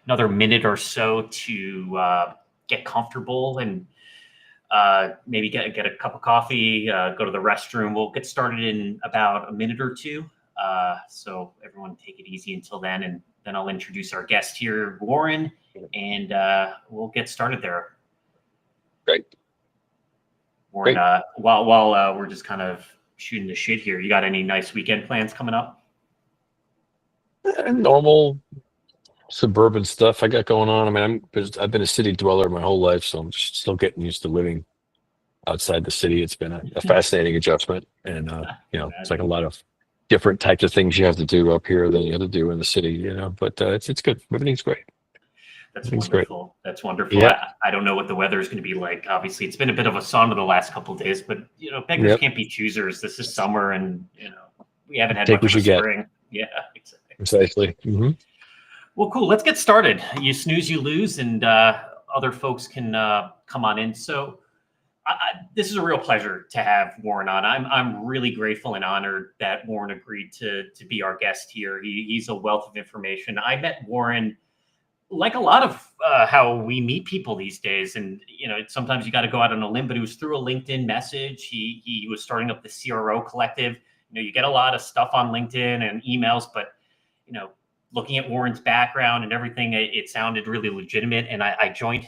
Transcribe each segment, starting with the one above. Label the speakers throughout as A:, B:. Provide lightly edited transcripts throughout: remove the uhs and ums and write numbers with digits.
A: another minute or so to get comfortable and maybe get a cup of coffee, go to the restroom. We'll get started in about a minute or two. So everyone take it easy until then, and then I'll introduce our guest here, Warren, and we'll get started there.
B: Great.
A: Warren, while we're just kind of shooting the shit here, you got any nice weekend plans coming up?
B: Normal suburban stuff I got going on. I mean, I've been a city dweller my whole life, so I'm still getting used to living outside the city. It's been a fascinating adjustment, and it's like a lot of different types of things you have to do up here than you have to do in the city. But it's good. Everything's great.
A: That's wonderful. Great. That's wonderful. Yeah. I don't know what the weather is going to be like. Obviously, it's been a bit of a sauna the last couple of days, but beggars can't be choosers. This is summer, and we haven't had much of a spring. Yeah, exactly.
B: Precisely. Mm-hmm.
A: Well, cool. Let's get started. You snooze, you lose, and other folks can come on in. So this is a real pleasure to have Warren on. I'm really grateful and honored that Warren agreed to be our guest here. He's a wealth of information. I met Warren like a lot of how we meet people these days. And, sometimes you got to go out on a limb, but it was through a LinkedIn message. He was starting up the CRO collective. You get a lot of stuff on LinkedIn and emails, but, looking at Warren's background and everything, it sounded really legitimate. And I joined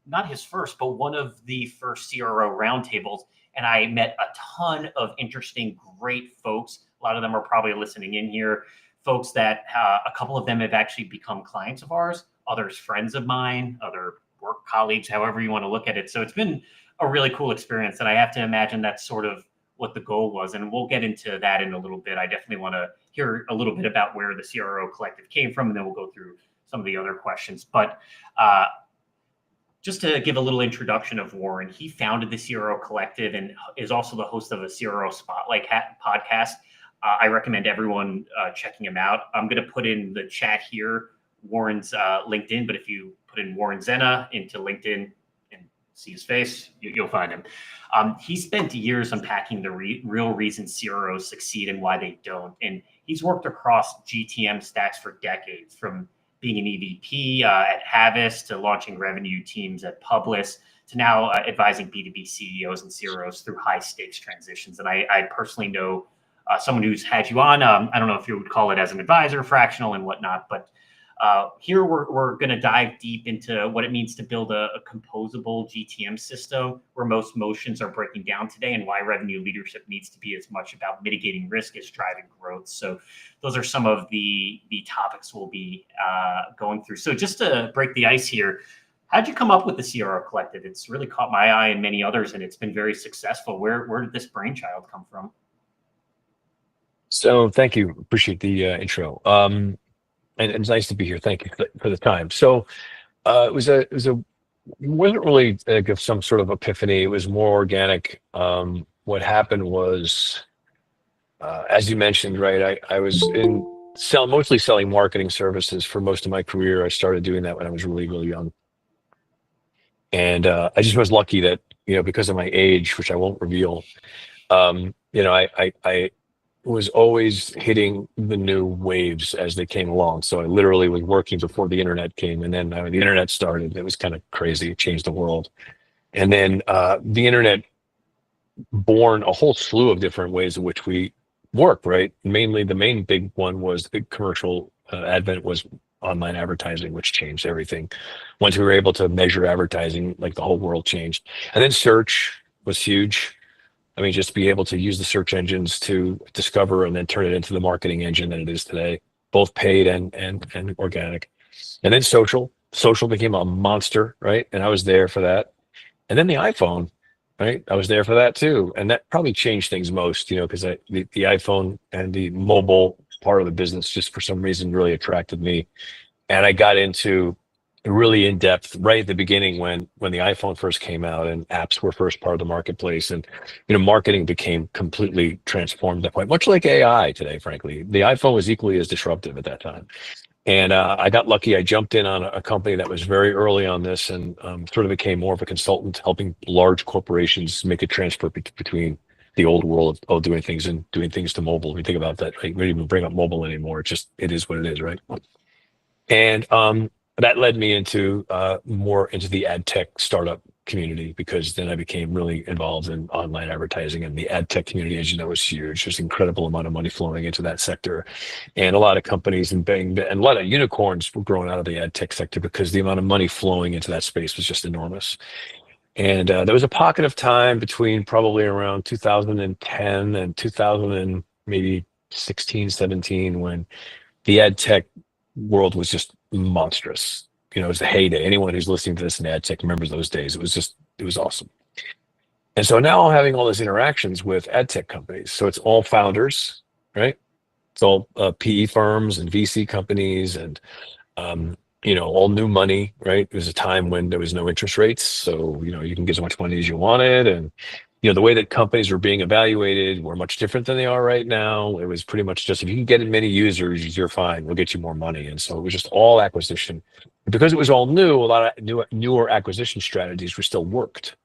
A: not his first, but one of the first CRO roundtables. And I met a ton of interesting, great folks. A lot of them are probably listening in here. Folks that a couple of them have actually become clients of ours, others friends of mine, other work colleagues, however you want to look at it. So it's been a really cool experience. And I have to imagine that's sort of what the goal was. And we'll get into that in a little bit. I definitely want to hear a little bit about where the CRO collective came from, and then we'll go through some of the other questions. But just to give a little introduction of Warren, he founded the CRO collective and is also the host of a CRO Spotlight podcast. I recommend everyone checking him out. I'm going to put in the chat here Warren's LinkedIn, but if you put in Warren Zenna into LinkedIn and see his face, you'll find him. He spent years unpacking the real reason CROs succeed and why they don't. And he's worked across GTM stacks for decades, from being an EVP at Havis to launching revenue teams at Publis to now advising B2B CEOs and CROs through high stakes transitions. And I personally know someone who's had you on. I don't know if you would call it as an advisor, fractional and whatnot, but here we're going to dive deep into what it means to build a composable GTM system where most motions are breaking down today, and why revenue leadership needs to be as much about mitigating risk as driving growth. So those are some of the topics we'll be going through. So just to break the ice here, how'd you come up with the CRO collective? It's really caught my eye and many others, and it's been very successful. Where did this brainchild come from?
B: So thank you. Appreciate the intro. And it's nice to be here. Thank you for the time. So it wasn't really some sort of epiphany. It was more organic. What happened was, as you mentioned, right, I was mostly selling marketing services for most of my career. I started doing that when I was really, really young. And I just was lucky that, because of my age, which I won't reveal, I was always hitting the new waves as they came along. So I literally was working before the internet came, and then the internet started. It was kind of crazy. It changed the world. And then the internet born a whole slew of different ways in which we work, right? Mainly the main big one was the commercial advent was online advertising, which changed everything. Once we were able to measure advertising, like the whole world changed. And then search was huge. I mean, just be able to use the search engines to discover and then turn it into the marketing engine that it is today, both paid and organic. And then social became a monster, right? And I was there for that. And then the iPhone, right? I was there for that too. And that probably changed things most, because the iPhone and the mobile part of the business just for some reason really attracted me. And I got into really in depth right at the beginning when the iPhone first came out and apps were first part of the marketplace, and marketing became completely transformed at that point, much like AI today. Frankly, the iPhone was equally as disruptive at that time. And I got lucky. I jumped in on a company that was very early on this, and sort of became more of a consultant, helping large corporations make a transfer between the old world of doing things and doing things to mobile. If you think about that, right? We don't even bring up mobile anymore. It is what it is, right? And that led me into more into the ad tech startup community, because then I became really involved in online advertising, and the ad tech community, as you know, is huge. There's an incredible amount of money flowing into that sector, and a lot of companies and a lot of unicorns were growing out of the ad tech sector because the amount of money flowing into that space was just enormous. And there was a pocket of time between probably around 2010 and 2000 and maybe 16, 17, when the ad tech world was just monstrous. It was the heyday. Anyone who's listening to this in ad tech remembers those days. It was awesome. And so now I'm having all these interactions with ad tech companies. So it's all founders, right? It's all PE firms and VC companies, and all new money, right? It was a time when there was no interest rates, so you can get as much money as you wanted, and the way that companies were being evaluated were much different than they are right now. It was pretty much just, if you can get as many users, you're fine. We'll get you more money. And so it was just all acquisition. Because it was all new, a lot of newer acquisition strategies were still worked,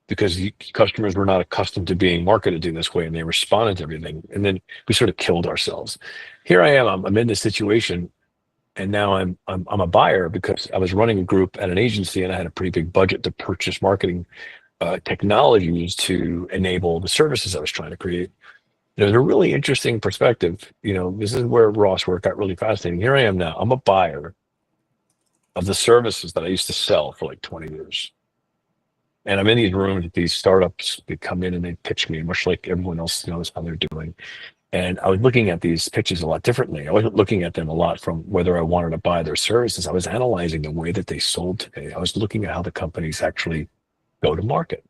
B: because customers were not accustomed to being marketed in this way, and they responded to everything. And then we sort of killed ourselves. Here I am. I'm in this situation, and now I'm a buyer, because I was running a group at an agency, and I had a pretty big budget to purchase marketing technologies to enable the services I was trying to create. There's a really interesting perspective. This is where Ross work got really fascinating. Here I am now. I'm a buyer of the services that I used to sell for like 20 years. And I'm in these rooms with these startups. They come in and they pitch me, much like everyone else knows how they're doing. And I was looking at these pitches a lot differently. I wasn't looking at them a lot from whether I wanted to buy their services. I was analyzing the way that they sold today. I was looking at how the companies actually go to market.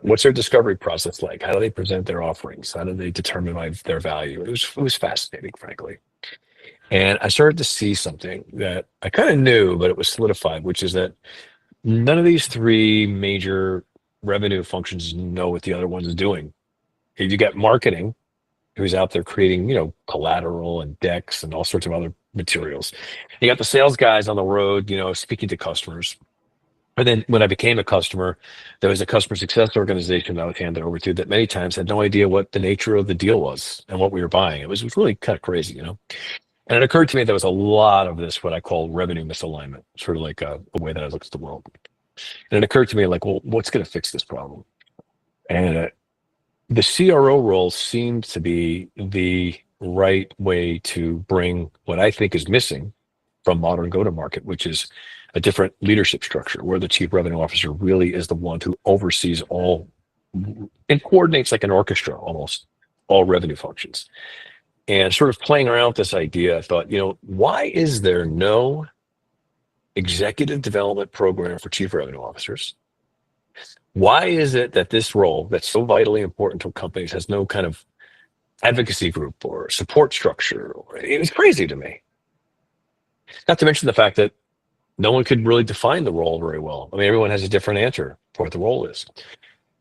B: What's their discovery process like? How do they present their offerings? How do they determine their value? It was fascinating, frankly. And I started to see something that I kind of knew, but it was solidified, which is that none of these three major revenue functions know what the other one's doing. You got marketing, who's out there creating, collateral and decks and all sorts of other materials. You got the sales guys on the road, speaking to customers. And then when I became a customer, there was a customer success organization that I was handed over to that many times had no idea what the nature of the deal was and what we were buying. It was really kind of crazy, And it occurred to me there was a lot of this, what I call revenue misalignment, sort of like a way that I look at the world. And it occurred to me like, well, what's going to fix this problem? And the CRO role seemed to be the right way to bring what I think is missing from modern go-to-market, which is a different leadership structure, where the chief revenue officer really is the one who oversees all and coordinates, like an orchestra almost, all revenue functions. And sort of playing around with this idea, I thought, why is there no executive development program for chief revenue officers? Why is it that this role that's so vitally important to companies has no kind of advocacy group or support structure? It was crazy to me. Not to mention the fact that no one could really define the role very well. I mean, everyone has a different answer for what the role is.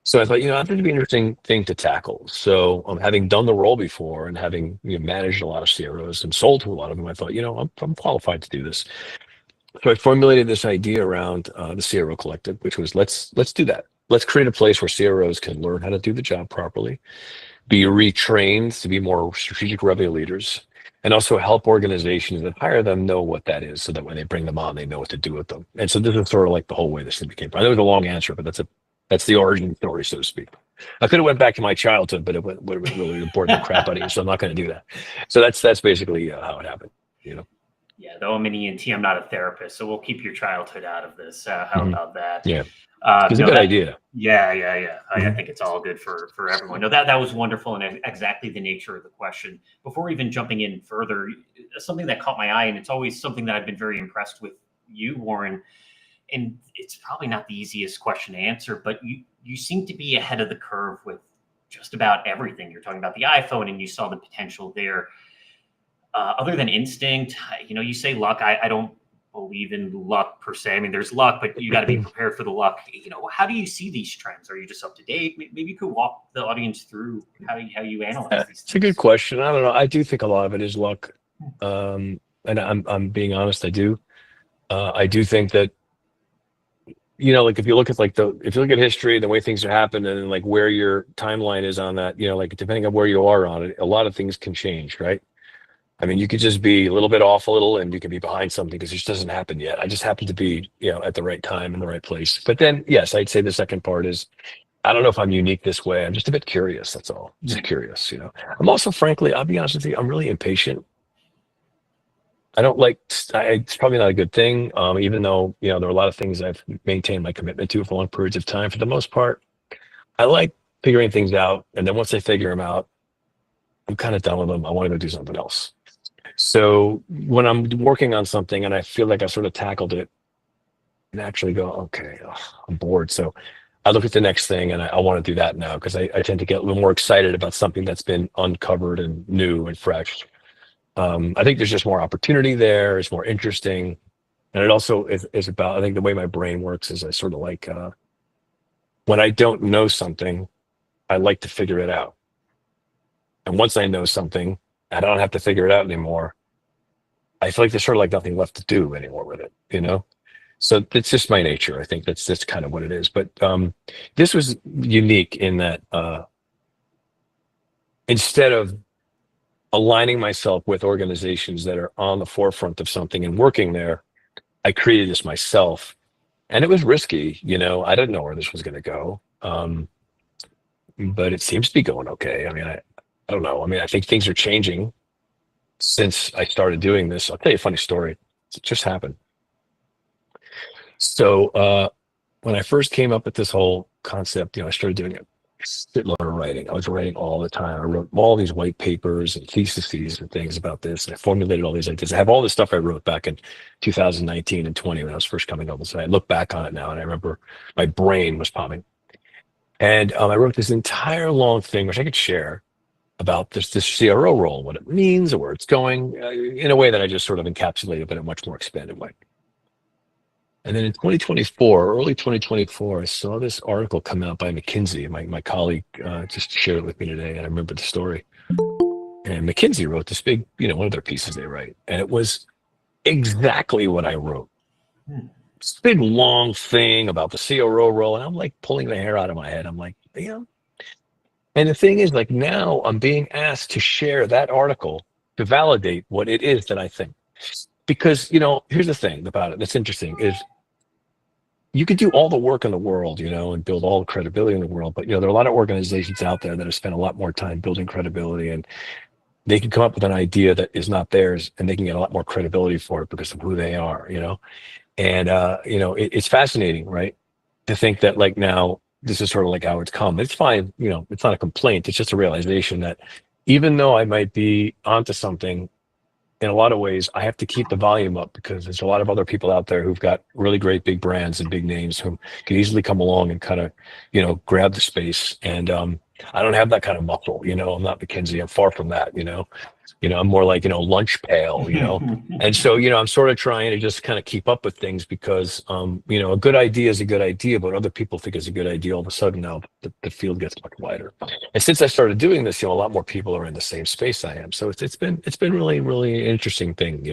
B: So I thought, I think it'd be an interesting thing to tackle. So having done the role before and having managed a lot of CROs and sold to a lot of them, I thought, I'm qualified to do this. So I formulated this idea around the CRO collective, which was let's do that. Let's create a place where CROs can learn how to do the job properly, be retrained to be more strategic revenue leaders, and also help organizations that hire them know what that is, so that when they bring them on, they know what to do with them. And so this is sort of like the whole way this thing became. I know it was a long answer, but that's the origin story, so to speak. I could have went back to my childhood, but it would have been really important crap out of you, so I'm not going to do that. So that's basically how it happened.
A: Yeah, though I'm an ENT, I'm not a therapist, so we'll keep your childhood out of this. How about that?
B: Yeah, it's a good idea.
A: Yeah. I think it's all good for everyone. No, that was wonderful, and exactly the nature of the question. Before even jumping in further, something that caught my eye, and it's always something that I've been very impressed with you, Warren, and it's probably not the easiest question to answer, but you seem to be ahead of the curve with just about everything. You're talking about the iPhone, and you saw the potential there. Other than instinct, you say luck. I don't believe in luck per se. I mean, there's luck, but you got to be prepared for the luck. How do you see these trends? Are you just up to date? Maybe you could walk the audience through how you analyze these things.
B: It's a good question. I don't know. I do think a lot of it is luck, and I'm being honest. I do. I do think that like if you look at history, the way things have happened, and like where your timeline is on that, like depending on where you are on it, a lot of things can change, right? I mean, you could just be a little bit off a little and you could be behind something because it just doesn't happen yet. I just happen to be, at the right time in the right place. But then, yes, I'd say the second part is, I don't know if I'm unique this way. I'm just a bit curious. That's all. Just curious. I'm also, frankly, I'll be honest with you, I'm really impatient. I don't like, it's probably not a good thing. Even though, there are a lot of things I've maintained my commitment to for long periods of time. For the most part, I like figuring things out. And then once I figure them out, I'm kind of done with them. I want to go do something else. So when I'm working on something and I feel like I sort of tackled it, and actually go, okay, I'm bored. So I look at the next thing and I want to do that now because I tend to get a little more excited about something that's been uncovered and new and fresh. I think there's just more opportunity there. It's more interesting. And it also is about, I think the way my brain works is I sort of like, when I don't know something, I like to figure it out. And once I know something, I don't have to figure it out anymore. I feel like there's sort of like nothing left to do anymore with it. So it's just my nature. I think that's kind of what it is. But this was unique in that instead of aligning myself with organizations that are on the forefront of something and working there, I created this myself. And it was risky. I didn't know where this was going to go. But it seems to be going okay. I mean, I don't know. I mean, I think things are changing since I started doing this. I'll tell you a funny story. It just happened. So when I first came up with this whole concept, I started doing a shitload of writing. I was writing all the time. I wrote all these white papers and theses and things about this. And I formulated all these ideas. I have all this stuff I wrote back in 2019 and 20 when I was first coming up. So I look back on it now and I remember my brain was popping. And I wrote this entire long thing, which I could share, about this CRO role, what it means, or where it's going, in a way that I just sort of encapsulated, but in a much more expanded way. And then in 2024, early 2024, I saw this article come out by McKinsey. My colleague just shared it with me today, and I remember the story. And McKinsey wrote this big, one of their pieces they write, and it was exactly what I wrote. This big long thing about the CRO role, and I'm like pulling the hair out of my head. I'm like, And the thing is, like, now I'm being asked to share that article to validate what it is that I think. Because, here's the thing about it that's interesting is you could do all the work in the world, and build all the credibility in the world. But, there are a lot of organizations out there that have spent a lot more time building credibility, and they can come up with an idea that is not theirs and they can get a lot more credibility for it because of who they are, And, it's fascinating, right? To think that, like, now this is sort of like how it's come. It's fine. It's not a complaint. It's just a realization that even though I might be onto something, in a lot of ways, I have to keep the volume up because there's a lot of other people out there who've got really great big brands and big names who can easily come along and kind of, grab the space. And I don't have that kind of muscle. I'm not McKinsey. I'm far from that. I'm more like, lunch pail, And so, I'm sort of trying to just kind of keep up with things because, a good idea is a good idea, but other people think it's a good idea. All of a sudden now the field gets much wider. And since I started doing this, a lot more people are in the same space I am. So it's been really, really interesting thing,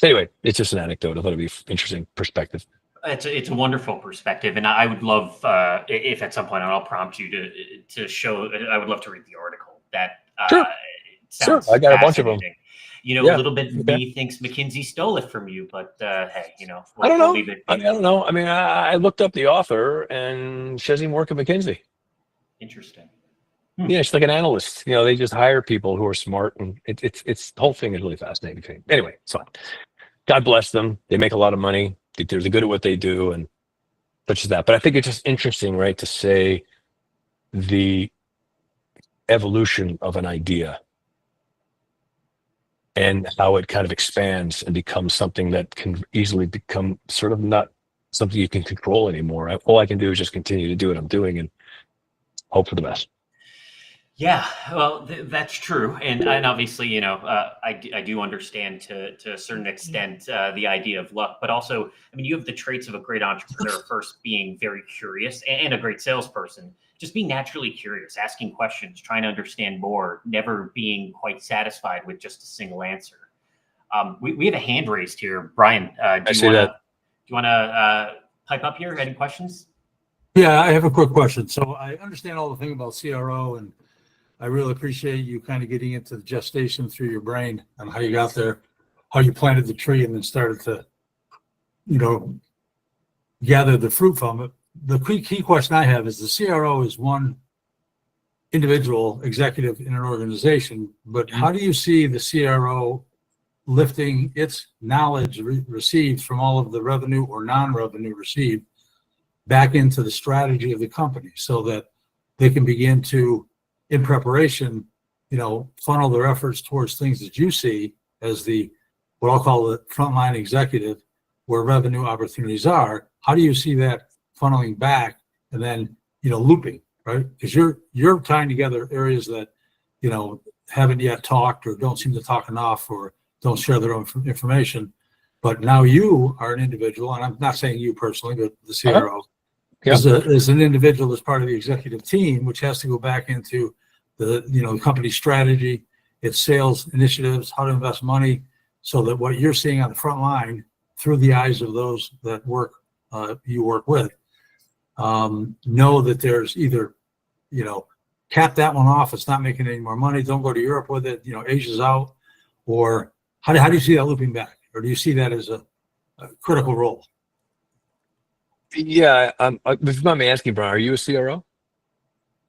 B: Anyway, it's just an anecdote. I thought it'd be interesting perspective.
A: It's a wonderful perspective, and I would love if at some point I'll prompt you to show. I would love to read the article. That
B: Sure, I got a bunch of them.
A: A little bit of me thinks McKinsey stole it from you, but hey,
B: I don't know.
A: We'll leave it.
B: I don't know. I mean, I looked up the author, and she doesn't even work at McKinsey.
A: Interesting.
B: Yeah, she's like an analyst. They just hire people who are smart, and it's the whole thing is really fascinating. Anyway, so God bless them. They make a lot of money. They're good at what they do, and such as that. But I think it's just interesting, right, to say the evolution of an idea and how it kind of expands and becomes something that can easily become sort of not something you can control anymore. All I can do is just continue to do what I'm doing and hope for the best.
A: Yeah, well, that's true, and obviously, I do understand to a certain extent the idea of luck, but also, I mean, you have the traits of a great entrepreneur. First, being very curious, and a great salesperson. Just being naturally curious, asking questions, trying to understand more, never being quite satisfied with just a single answer. We have a hand raised here, Brian. Do you want to pipe up here? Any questions?
C: Yeah, I have a quick question. So I understand all the thing about CRO and I really appreciate you kind of getting into the gestation through your brain and how you got there, how you planted the tree and then started to, gather the fruit from it. The key question I have is the CRO is one individual executive in an organization, but how do you see the CRO lifting its knowledge received from all of the revenue or non-revenue received back into the strategy of the company so that they can begin to, in preparation, funnel their efforts towards things that you see as what I'll call the frontline executive, where revenue opportunities are. How do you see that funneling back and then, looping, right? Because you're tying together areas that, haven't yet talked or don't seem to talk enough or don't share their own information. But now you are an individual, and I'm not saying you personally, but the CRO is an individual as part of the executive team, which has to go back into the company strategy, its sales initiatives, how to invest money, so that what you're seeing on the front line through the eyes of those that you work with, know that there's either, cap that one off, it's not making any more money, don't go to Europe with it, Asia's out, or how do you see that looping back? Or do you see that as a critical role?
B: Yeah, if you mind me asking, Brian, are you a CRO?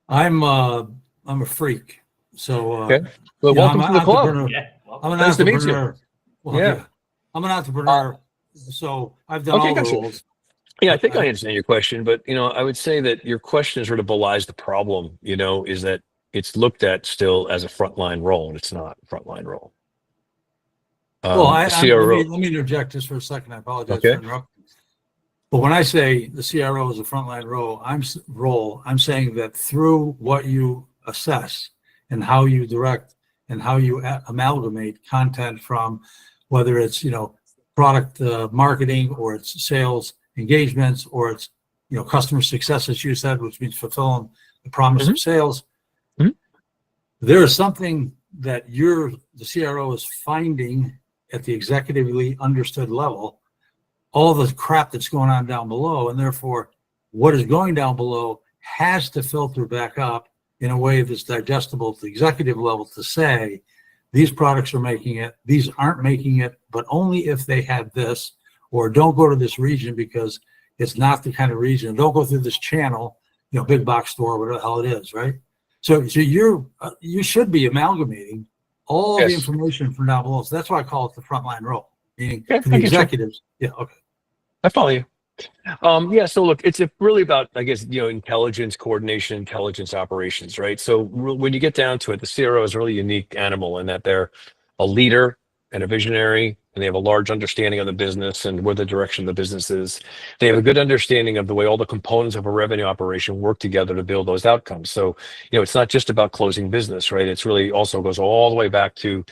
C: I'm a freak. So
B: okay. Well, welcome to the club.
A: Yeah,
C: I'm an
B: nice
C: entrepreneur.
B: to meet you.
C: Well, yeah. I'm an entrepreneur. So I've done all the roles.
B: Yeah, I think I understand your question, but I would say that your question sort of belies the problem, is that it's looked at still as a frontline role, and it's not a frontline role.
C: Well, let me interject just for a second. I apologize for interrupting. But when I say the CRO is a frontline role, I'm saying that through what you assess and how you direct and how you amalgamate content from whether it's product marketing or it's sales engagements or it's customer success, as you said, which means fulfilling the promise of sales. There is something that the CRO is finding at the executively understood level, all the crap that's going on down below, and therefore what is going down below has to filter back up in a way that's digestible at the executive level to say, these products are making it, these aren't making it, but only if they had this, or don't go to this region because it's not the kind of region, don't go through this channel, big box store, whatever the hell it is, right? So you should be amalgamating all the information from down below. So that's why I call it the frontline role, meaning for the executives. Yeah, okay.
B: I follow you. So look, it's really about, I guess, intelligence, coordination, intelligence operations, right? So when you get down to it, the CRO is a really unique animal in that they're a leader and a visionary, and they have a large understanding of the business and where the direction of the business is. They have a good understanding of the way all the components of a revenue operation work together to build those outcomes. So, it's not just about closing business, right? It's really also goes all the way back to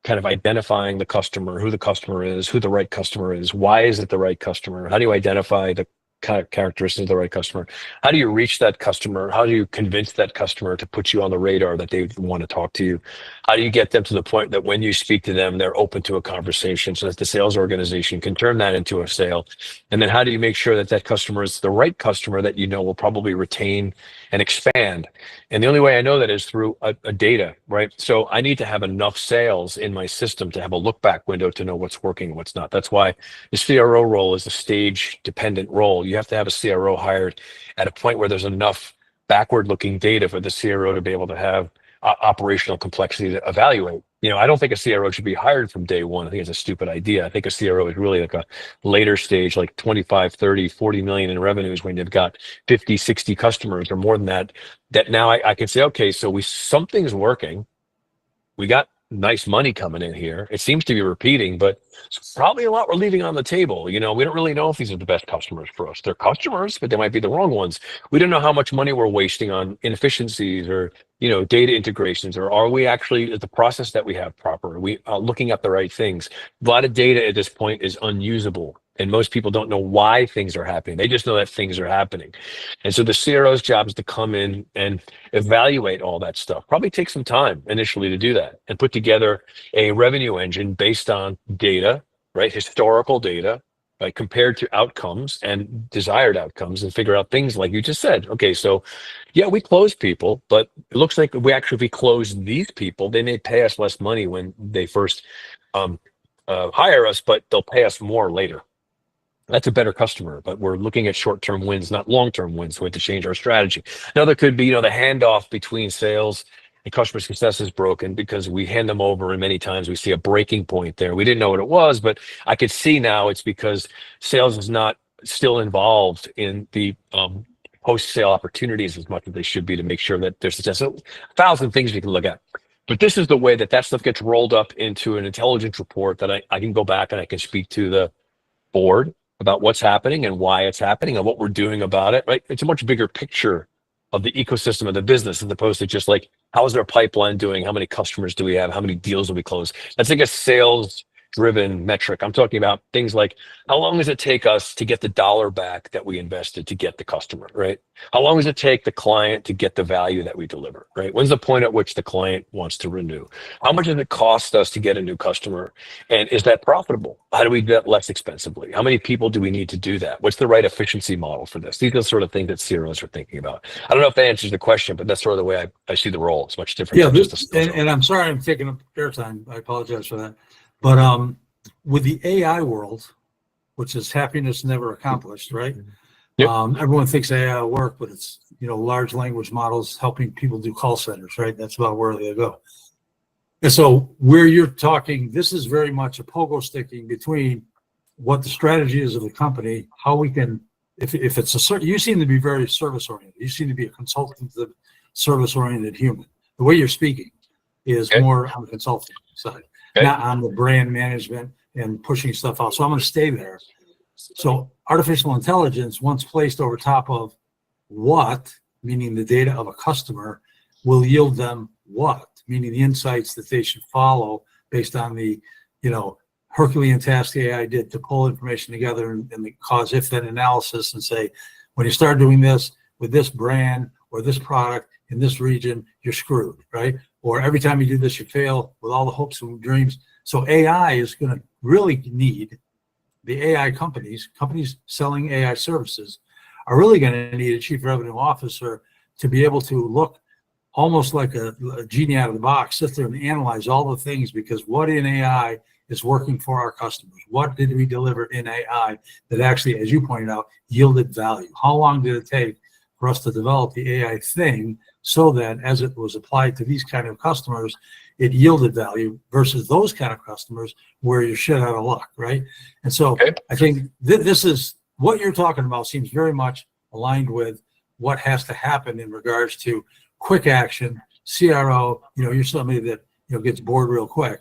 B: kind of identifying the customer, who the customer is, who the right customer is, why is it the right customer, how do you identify the characteristics of the right customer, how do you reach that customer, how do you convince that customer to put you on the radar that they want to talk to you, how do you get them to the point that when you speak to them they're open to a conversation so that the sales organization can turn that into a sale, and then how do you make sure that that customer is the right customer that will probably retain and expand. And the only way I know that is through a data, right? So I need to have enough sales in my system to have a look back window to know what's working and what's not. That's why the CRO role is a stage dependent role. You have to have a CRO hired at a point where there's enough backward looking data for the CRO to be able to have operational complexity to evaluate. I don't think a CRO should be hired from day one. I think it's a stupid idea. I think a CRO is really like a later stage, like 25, 30, 40 million in revenues when you've got 50, 60 customers or more than that now I can say, okay, so something's working. We got nice money coming in here. It seems to be repeating, but it's probably a lot we're leaving on the table. We don't really know if these are the best customers for us. They're customers, but they might be the wrong ones. We don't know how much money we're wasting on inefficiencies or, data integrations, or are we actually, is the process that we have proper? Are we looking at the right things? A lot of data at this point is unusable. And most people don't know why things are happening. They just know that things are happening. And so the CRO's job is to come in and evaluate all that stuff. Probably take some time initially to do that and put together a revenue engine based on data, right? Historical data, right? Compared to outcomes and desired outcomes, and figure out things like you just said. Okay, so yeah, we close people, but it looks like if we close these people, they may pay us less money when they first hire us, but they'll pay us more later. That's a better customer, but we're looking at short-term wins, not long-term wins. So we have to change our strategy. Another could be, the handoff between sales and customer success is broken because we hand them over, and many times we see a breaking point there. We didn't know what it was, but I could see now it's because sales is not still involved in the post-sale opportunities as much as they should be to make sure that there's success. So 1,000 things we can look at. But this is the way that stuff gets rolled up into an intelligence report that I can go back and I can speak to the board about what's happening and why it's happening and what we're doing about it, right? It's a much bigger picture of the ecosystem of the business as opposed to just like, how's our pipeline doing? How many customers do we have? How many deals will we close? That's like a sales driven metric. I'm talking about things like, how long does it take us to get the dollar back that we invested to get the customer, right? How long does it take the client to get the value that we deliver, right? When's the point at which the client wants to renew? How much does it cost us to get a new customer? And is that profitable? How do we get less expensively? How many people do we need to do that? What's the right efficiency model for this? These are the sort of things that CROs are thinking about. I don't know if that answers the question, but that's sort of the way I see the role. It's much different.
C: Yeah, and I'm sorry I'm taking up airtime. I apologize for that. But with the AI world, which is happiness never accomplished, right?
B: Yep.
C: Everyone thinks AI will work, but it's, large language models helping people do call centers, right? That's about where they go. And so where you're talking, this is very much a pogo sticking between what the strategy is of the company, how we can, if it's a certain, you seem to be very service oriented. You seem to be a consultative, service oriented human. The way you're speaking is more on the consulting side. Not on the brand management and pushing stuff out. So I'm going to stay there. So artificial intelligence, once placed over top of what, meaning the data of a customer, will yield them what, meaning the insights that they should follow based on the, Herculean task the AI did to pull information together and cause if-then analysis and say, when you start doing this with this brand or this product in this region, you're screwed, right? Or every time you do this, you fail with all the hopes and dreams. So AI is going to really need the AI companies selling AI services are really going to need a chief revenue officer to be able to look almost like a genie out of the box, sit there and analyze all the things, because what in AI is working for our customers? What did we deliver in AI that actually, as you pointed out, yielded value? How long did it take for us to develop the AI thing so that as it was applied to these kind of customers, it yielded value versus those kind of customers where you're shit out of luck, right? And so I think this is what you're talking about seems very much aligned with what has to happen in regards to quick action, CRO. You're somebody that gets bored real quick.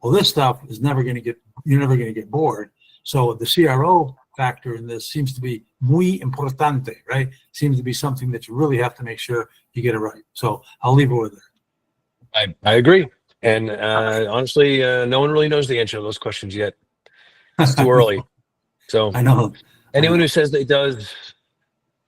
C: Well, this stuff is you're never going to get bored. So the CRO factor in this seems to be muy importante, right? Seems to be something that you really have to make sure you get it right. So I'll leave it with it.
B: I agree. And honestly, no one really knows the answer to those questions yet. It's too early. So
C: I know.
B: Anyone who says they does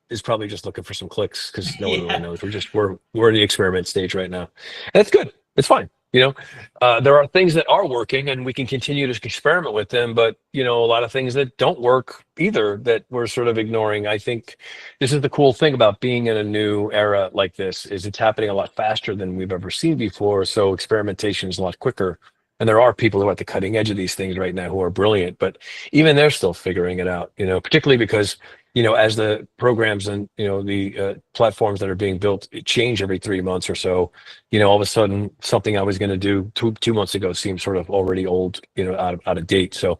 B: is probably just looking for some clicks, because no one really knows. We're in the experiment stage right now. And that's good. It's fine. There are things that are working and we can continue to experiment with them, but a lot of things that don't work either that we're sort of ignoring. I think this is the cool thing about being in a new era like this, is it's happening a lot faster than we've ever seen before. So experimentation is a lot quicker. And there are people who are at the cutting edge of these things right now who are brilliant, but even they're still figuring it out, particularly because as the programs and, the platforms that are being built change every 3 months or so, all of a sudden something I was going to do two months ago seems sort of already old, out of date. So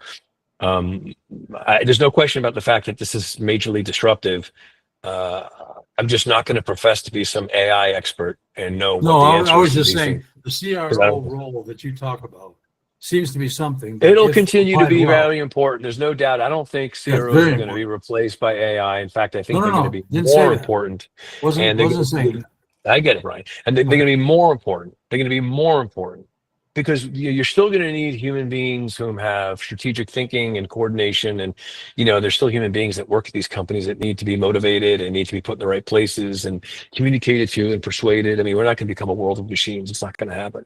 B: there's no question about the fact that this is majorly disruptive. I'm just not going to profess to be some AI expert and know what the answer is.
C: No, I was just saying the CRO role that you talk about seems to be something that
B: it'll continue to be very important. There's no doubt. I don't think CROs are going to be replaced by AI. In fact, I think they're going to be more important.
C: Wasn't saying that.
B: I get it, Brian. And they're going to be more important. They're going to be more important because you're still going to need human beings who have strategic thinking and coordination, and there's still human beings that work at these companies that need to be motivated and need to be put in the right places and communicated to and persuaded. I mean, we're not going to become a world of machines. It's not going to happen.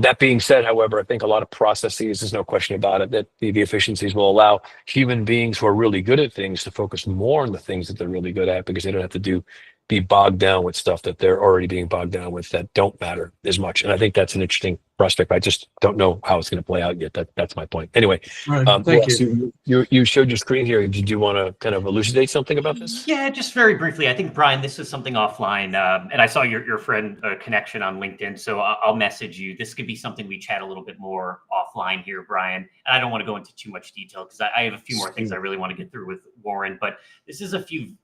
B: That being said, however, I think a lot of processes, there's no question about it, that the efficiencies will allow human beings who are really good at things to focus more on the things that they're really good at, because they don't have to be bogged down with stuff that they're already being bogged down with that don't matter as much. And I think that's an interesting prospect. I just don't know how it's going to play out yet. That's my point. Anyway,
C: All right, thank you.
B: You showed your screen here. Did you want to kind of elucidate something about this?
A: Yeah, just very briefly. I think, Brian, this is something offline, and I saw your friend connection on LinkedIn, so I'll message you. This could be something we chat a little bit more offline here, Brian. And I don't want to go into too much detail because I have a few more things I really want to get through with Warren, but this is a few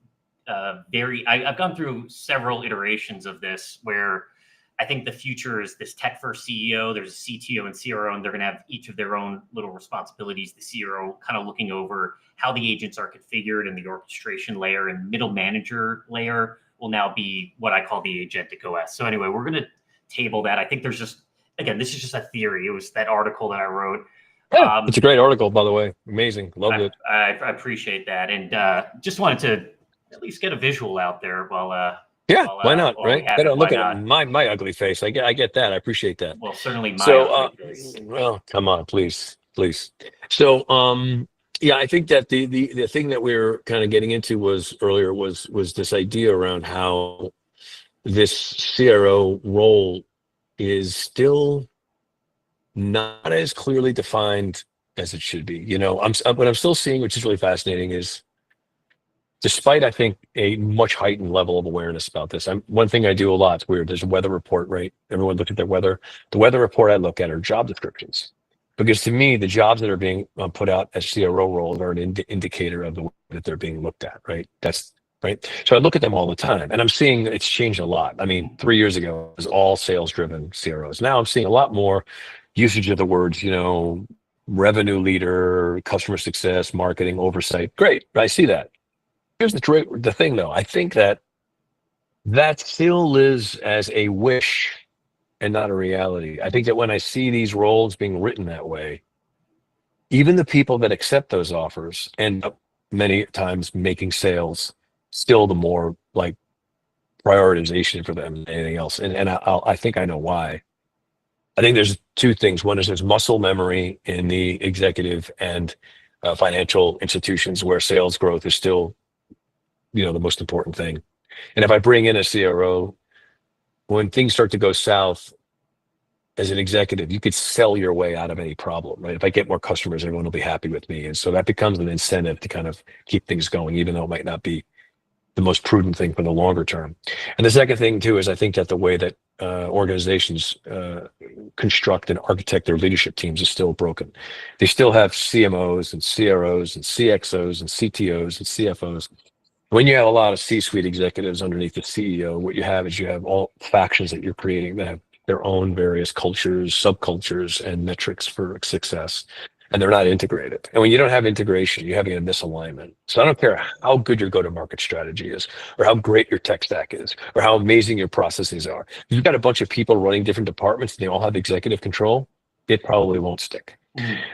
A: I've gone through several iterations of this where I think the future is this tech first CEO. There's a CTO and CRO, and they're going to have each of their own little responsibilities. The CRO kind of looking over how the agents are configured, and the orchestration layer and middle manager layer will now be what I call the Agentic OS. So anyway, we're going to table that. I think there's just, again, this is just a theory. It was that article that I wrote.
B: Yeah, it's a great article, by the way. Amazing. Loved it.
A: I appreciate that. And just wanted to at least get a visual out there while
B: why not, right? They don't look
A: at
B: at my ugly face. I get that. I appreciate that.
A: Well, certainly my ugly face.
B: Well, come on, please. So yeah, I think that the thing that we were kind of getting into was this idea around how this CRO role is still not as clearly defined as it should be. What I'm still seeing, which is really fascinating, is despite, I think, a much heightened level of awareness about this. One thing I do a lot, it's weird, there's a weather report, right? Everyone look at their weather. The weather report I look at are job descriptions. Because to me, the jobs that are being put out as CRO roles are an indicator of the way that they're being looked at, right? That's right. So I look at them all the time, and I'm seeing it's changed a lot. I mean, 3 years ago, it was all sales-driven CROs. Now I'm seeing a lot more usage of the words, revenue leader, customer success, marketing, oversight. Great, I see that. Here's the thing, though. I think that still lives as a wish and not a reality. I think that when I see these roles being written that way, even the people that accept those offers end up many times making sales still the more like prioritization for them than anything else. And I think I know why. I think there's two things. One is there's muscle memory in the executive and financial institutions where sales growth is still the most important thing. And if I bring in a CRO, when things start to go south as an executive, you could sell your way out of any problem, right? If I get more customers, everyone will be happy with me. And so that becomes an incentive to kind of keep things going, even though it might not be the most prudent thing for the longer term. And the second thing too, is I think that the way that organizations construct and architect their leadership teams is still broken. They still have CMOs and CROs and CXOs and CTOs and CFOs. When you have a lot of C-suite executives underneath the CEO, what you have is you have all factions that you're creating that have their own various cultures, subcultures, and metrics for success, and they're not integrated. And when you don't have integration, you're having a misalignment. So I don't care how good your go-to-market strategy is, or how great your tech stack is, or how amazing your processes are. If you've got a bunch of people running different departments and they all have executive control, it probably won't stick.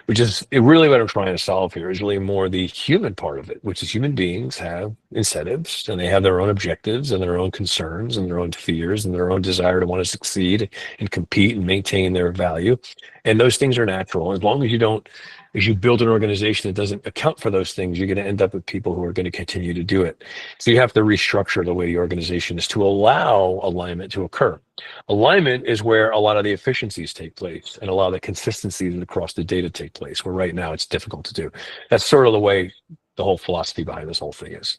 B: Which is really what I'm trying to solve here, is really more the human part of it, which is human beings have incentives and they have their own objectives and their own concerns and their own fears and their own desire to want to succeed and compete and maintain their value. And those things are natural. As long as you build an organization that doesn't account for those things, you're going to end up with people who are going to continue to do it. So you have to restructure the way the organization is to allow alignment to occur. Alignment is where a lot of the efficiencies take place and a lot of the consistencies across the data take place, where right now it's difficult to do. That's sort of the way the whole philosophy behind this whole thing is.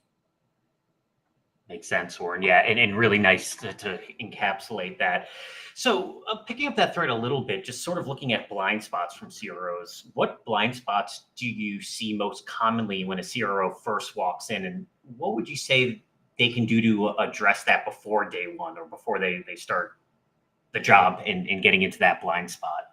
A: Makes sense, Warren. Yeah, and really nice to encapsulate that. So picking up that thread a little bit, just sort of looking at blind spots from CROs, what blind spots do you see most commonly when a CRO first walks in? And what would you say they can do to address that before day one or before they start the job in getting into that blind spot?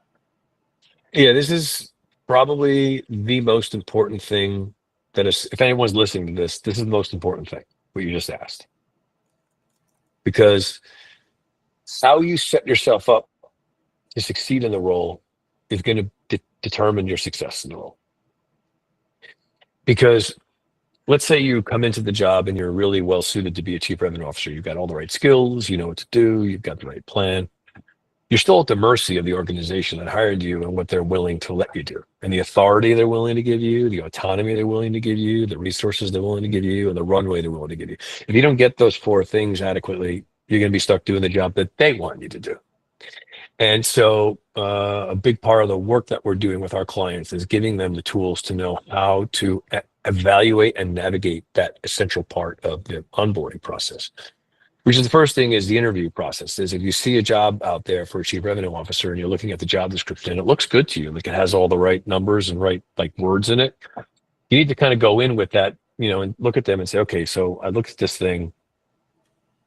B: Yeah, this is probably the most important thing that is, if anyone's listening to this is the most important thing, what you just asked. Because how you set yourself up to succeed in the role is going to determine your success in the role. Because let's say you come into the job and you're really well suited to be a chief revenue officer. You've got all the right skills, you know what to do, you've got the right plan. You're still at the mercy of the organization that hired you and what they're willing to let you do, and the authority they're willing to give you, the autonomy they're willing to give you, the resources they're willing to give you, and the runway they're willing to give you. If you don't get those four things adequately, you're going to be stuck doing the job that they want you to do. And so a big part of the work that we're doing with our clients is giving them the tools to know how to evaluate and navigate that essential part of the onboarding process. Which is the first thing is the interview process. Is if you see a job out there for a chief revenue officer and you're looking at the job description, it looks good to you, like it has all the right numbers and right like words in it. You need to kind of go in with that, and look at them and say, okay, so I looked at this thing.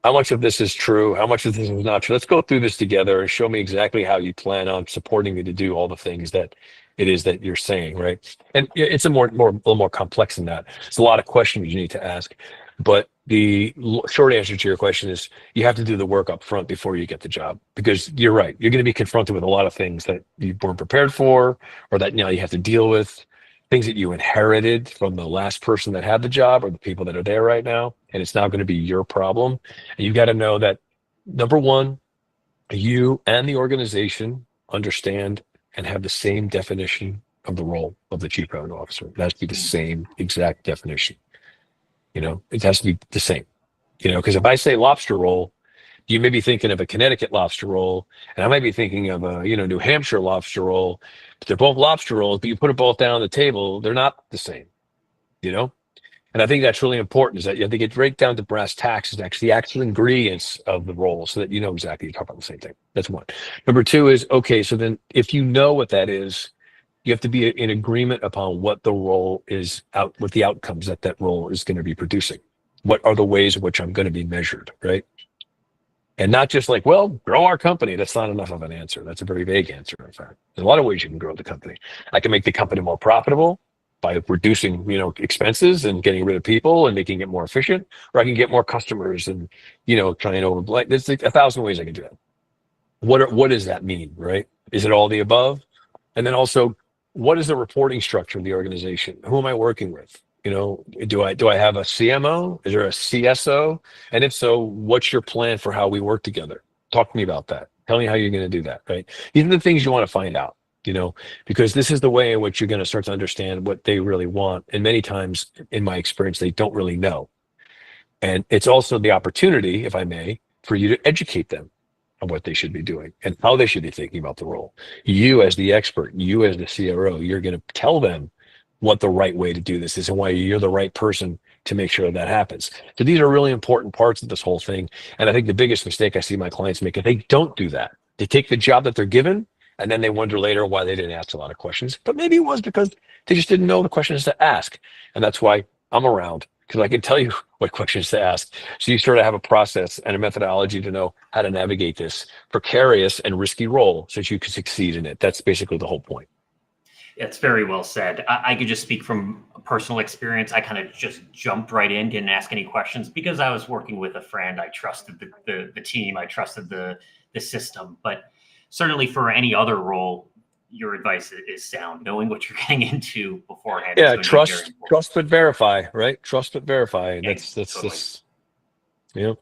B: How much of this is true? How much of this is not true? Let's go through this together and show me exactly how you plan on supporting me to do all the things that it is that you're saying, right? And it's a little more complex than that. It's a lot of questions you need to ask. But the short answer to your question is you have to do the work up front before you get the job, because you're right. You're going to be confronted with a lot of things that you weren't prepared for, or that you have to deal with, things that you inherited from the last person that had the job or the people that are there right now. And it's now going to be your problem. And you've got to know that, number one, you and the organization understand and have the same definition of the role of the chief revenue officer. It has to be the same exact definition. It has to be the same, because if I say lobster roll, you may be thinking of a Connecticut lobster roll, and I might be thinking of a, New Hampshire lobster roll, but they're both lobster rolls, but you put it both down on the table, they're not the same, And I think that's really important, is that you have to get right down to brass tacks, is actually the actual ingredients of the roll, so that you know exactly you're talking about the same thing. That's one. Number two is, okay, so then if you know what that is, you have to be in agreement upon what the role is what the outcomes that role is going to be producing. What are the ways in which I'm going to be measured, right? And not just like, well, grow our company. That's not enough of an answer. That's a very vague answer, in fact. There's a lot of ways you can grow the company. I can make the company more profitable by reducing, expenses and getting rid of people and making it more efficient, or I can get more customers and, trying to, there's like 1,000 ways I can do that. What does that mean, right? Is it all the above? And then also, what is the reporting structure of the organization? Who am I working with? Do I have a CMO? Is there a CSO? And if so, what's your plan for how we work together? Talk to me about that. Tell me how you're going to do that, right? These are the things you want to find out, because this is the way in which you're going to start to understand what they really want. And many times, in my experience, they don't really know. And it's also the opportunity, if I may, for you to educate them on what they should be doing and how they should be thinking about the role. You as the expert, you as the CRO, you're going to tell them what the right way to do this is and why you're the right person to make sure that happens. So these are really important parts of this whole thing. And I think the biggest mistake I see my clients make is they don't do that. They take the job that they're given, and then they wonder later why they didn't ask a lot of questions. But maybe it was because they just didn't know the questions to ask. And that's why I'm around, because I can tell you what questions to ask. So you sort of have a process and a methodology to know how to navigate this precarious and risky role so that you can succeed in it. That's basically the whole point.
A: It's very well said. I could just speak from personal experience. I kind of just jumped right in, didn't ask any questions because I was working with a friend. I trusted the team. I trusted the system. But certainly for any other role, your advice is sound. Knowing what you're getting into beforehand.
B: Yeah, trust but verify, right? Trust but verify.
A: Yeah,
B: that's
A: totally.
B: Yeah.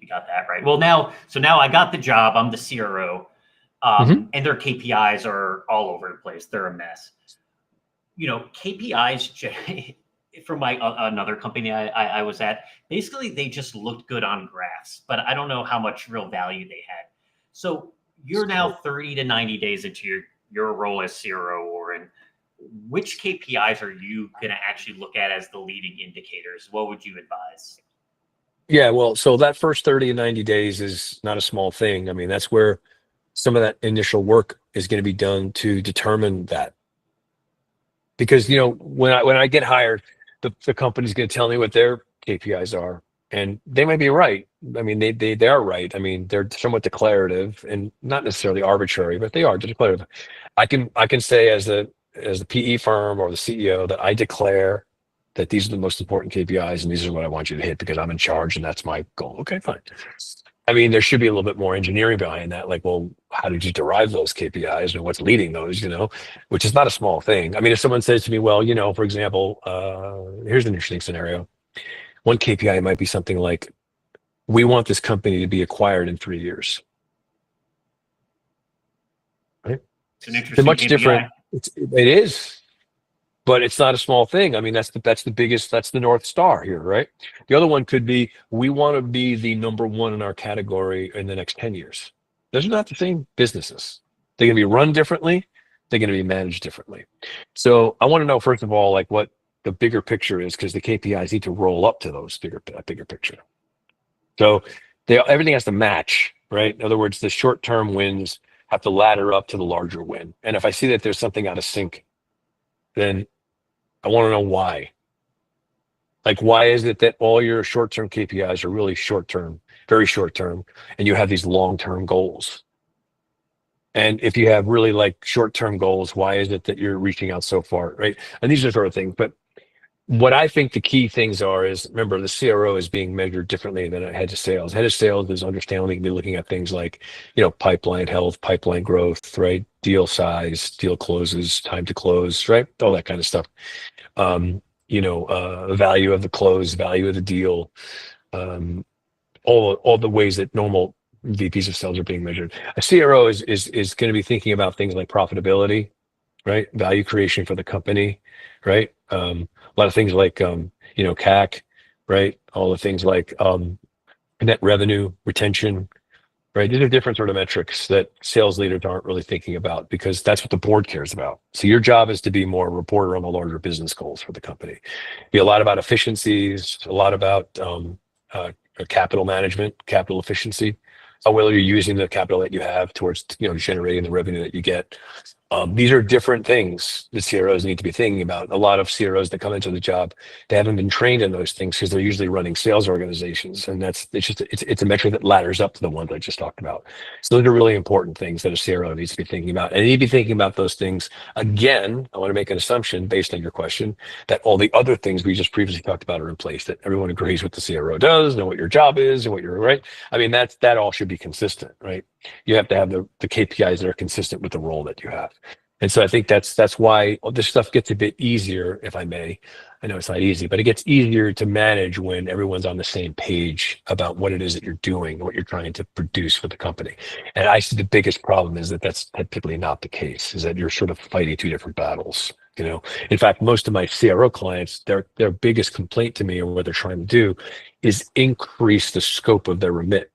A: You got that right. Well, now I got the job. I'm the CRO. And their KPIs are all over the place. They're a mess. KPIs from another company I was at, basically they just looked good on graphs, but I don't know how much real value they had. So you're now 30 to 90 days into your role as CRO, Warren. Which KPIs are you going to actually look at as the leading indicators? What would you advise?
B: Yeah, well, so that first 30 to 90 days is not a small thing. I mean, that's where some of that initial work is going to be done to determine that. Because, when I get hired, the company's going to tell me what their KPIs are, and they might be right. I mean, they are right. I mean, they're somewhat declarative and not necessarily arbitrary, but they are declarative. I can say as the PE firm or the CEO that I declare that these are the most important KPIs and these are what I want you to hit because I'm in charge and that's my goal. Okay, fine. I mean, there should be a little bit more engineering behind that. Like, well, how did you derive those KPIs and what's leading those, which is not a small thing. I mean, if someone says to me, well, for example, here's an interesting scenario. One KPI might be something like, we want this company to be acquired in 3 years. Right?
A: It's an interesting
B: much
A: KPI.
B: different. It is, but it's not a small thing. I mean, that's the biggest, that's the North Star here, right? The other one could be, we want to be the number one in our category in the next 10 years. Those are not the same businesses. They're going to be run differently. They're going to be managed differently. So I want to know, first of all, like what the bigger picture is, because the KPIs need to roll up to those bigger picture. So everything has to match, right? In other words, the short-term wins have to ladder up to the larger win. And if I see that there's something out of sync, then I want to know why. Like, why is it that all your short-term KPIs are really short-term, very short-term, and you have these long-term goals? And if you have really like short-term goals, why is it that you're reaching out so far, right? And these are sort of things. But what I think the key things are is, remember, the CRO is being measured differently than a head of sales. Head of sales is understandably be looking at things like, pipeline health, pipeline growth, right? Deal size, deal closes, time to close, right? All that kind of stuff. Value of the close, value of the deal, all the ways that normal VPs of sales are being measured. A CRO is going to be thinking about things like profitability, right? Value creation for the company, right? A lot of things like CAC, right? All the things like net revenue, retention, right? These are different sort of metrics that sales leaders aren't really thinking about, because that's what the board cares about. So your job is to be more a reporter on the larger business goals for the company. Be a lot about efficiencies, a lot about capital management, capital efficiency. How well you're using the capital that you have towards generating the revenue that you get. These are different things that CROs need to be thinking about. A lot of CROs that come into the job, they haven't been trained in those things because they're usually running sales organizations, and it's a metric that ladders up to the ones I just talked about. So those are really important things that a CRO needs to be thinking about, and they need to be thinking about those things. Again, I want to make an assumption based on your question that all the other things we just previously talked about are in place, that everyone agrees what the CRO does and what your job is and what you're right. I mean, that all should be consistent, right? You have to have the KPIs that are consistent with the role that you have. And so I think that's why this stuff gets a bit easier, if I may. I know it's not easy, but it gets easier to manage when everyone's on the same page about what it is that you're doing, what you're trying to produce for the company. And I see the biggest problem is that that's typically not the case, is that you're sort of fighting two different battles. In fact, most of my CRO clients, their biggest complaint to me, or what they're trying to do, is increase the scope of their remit.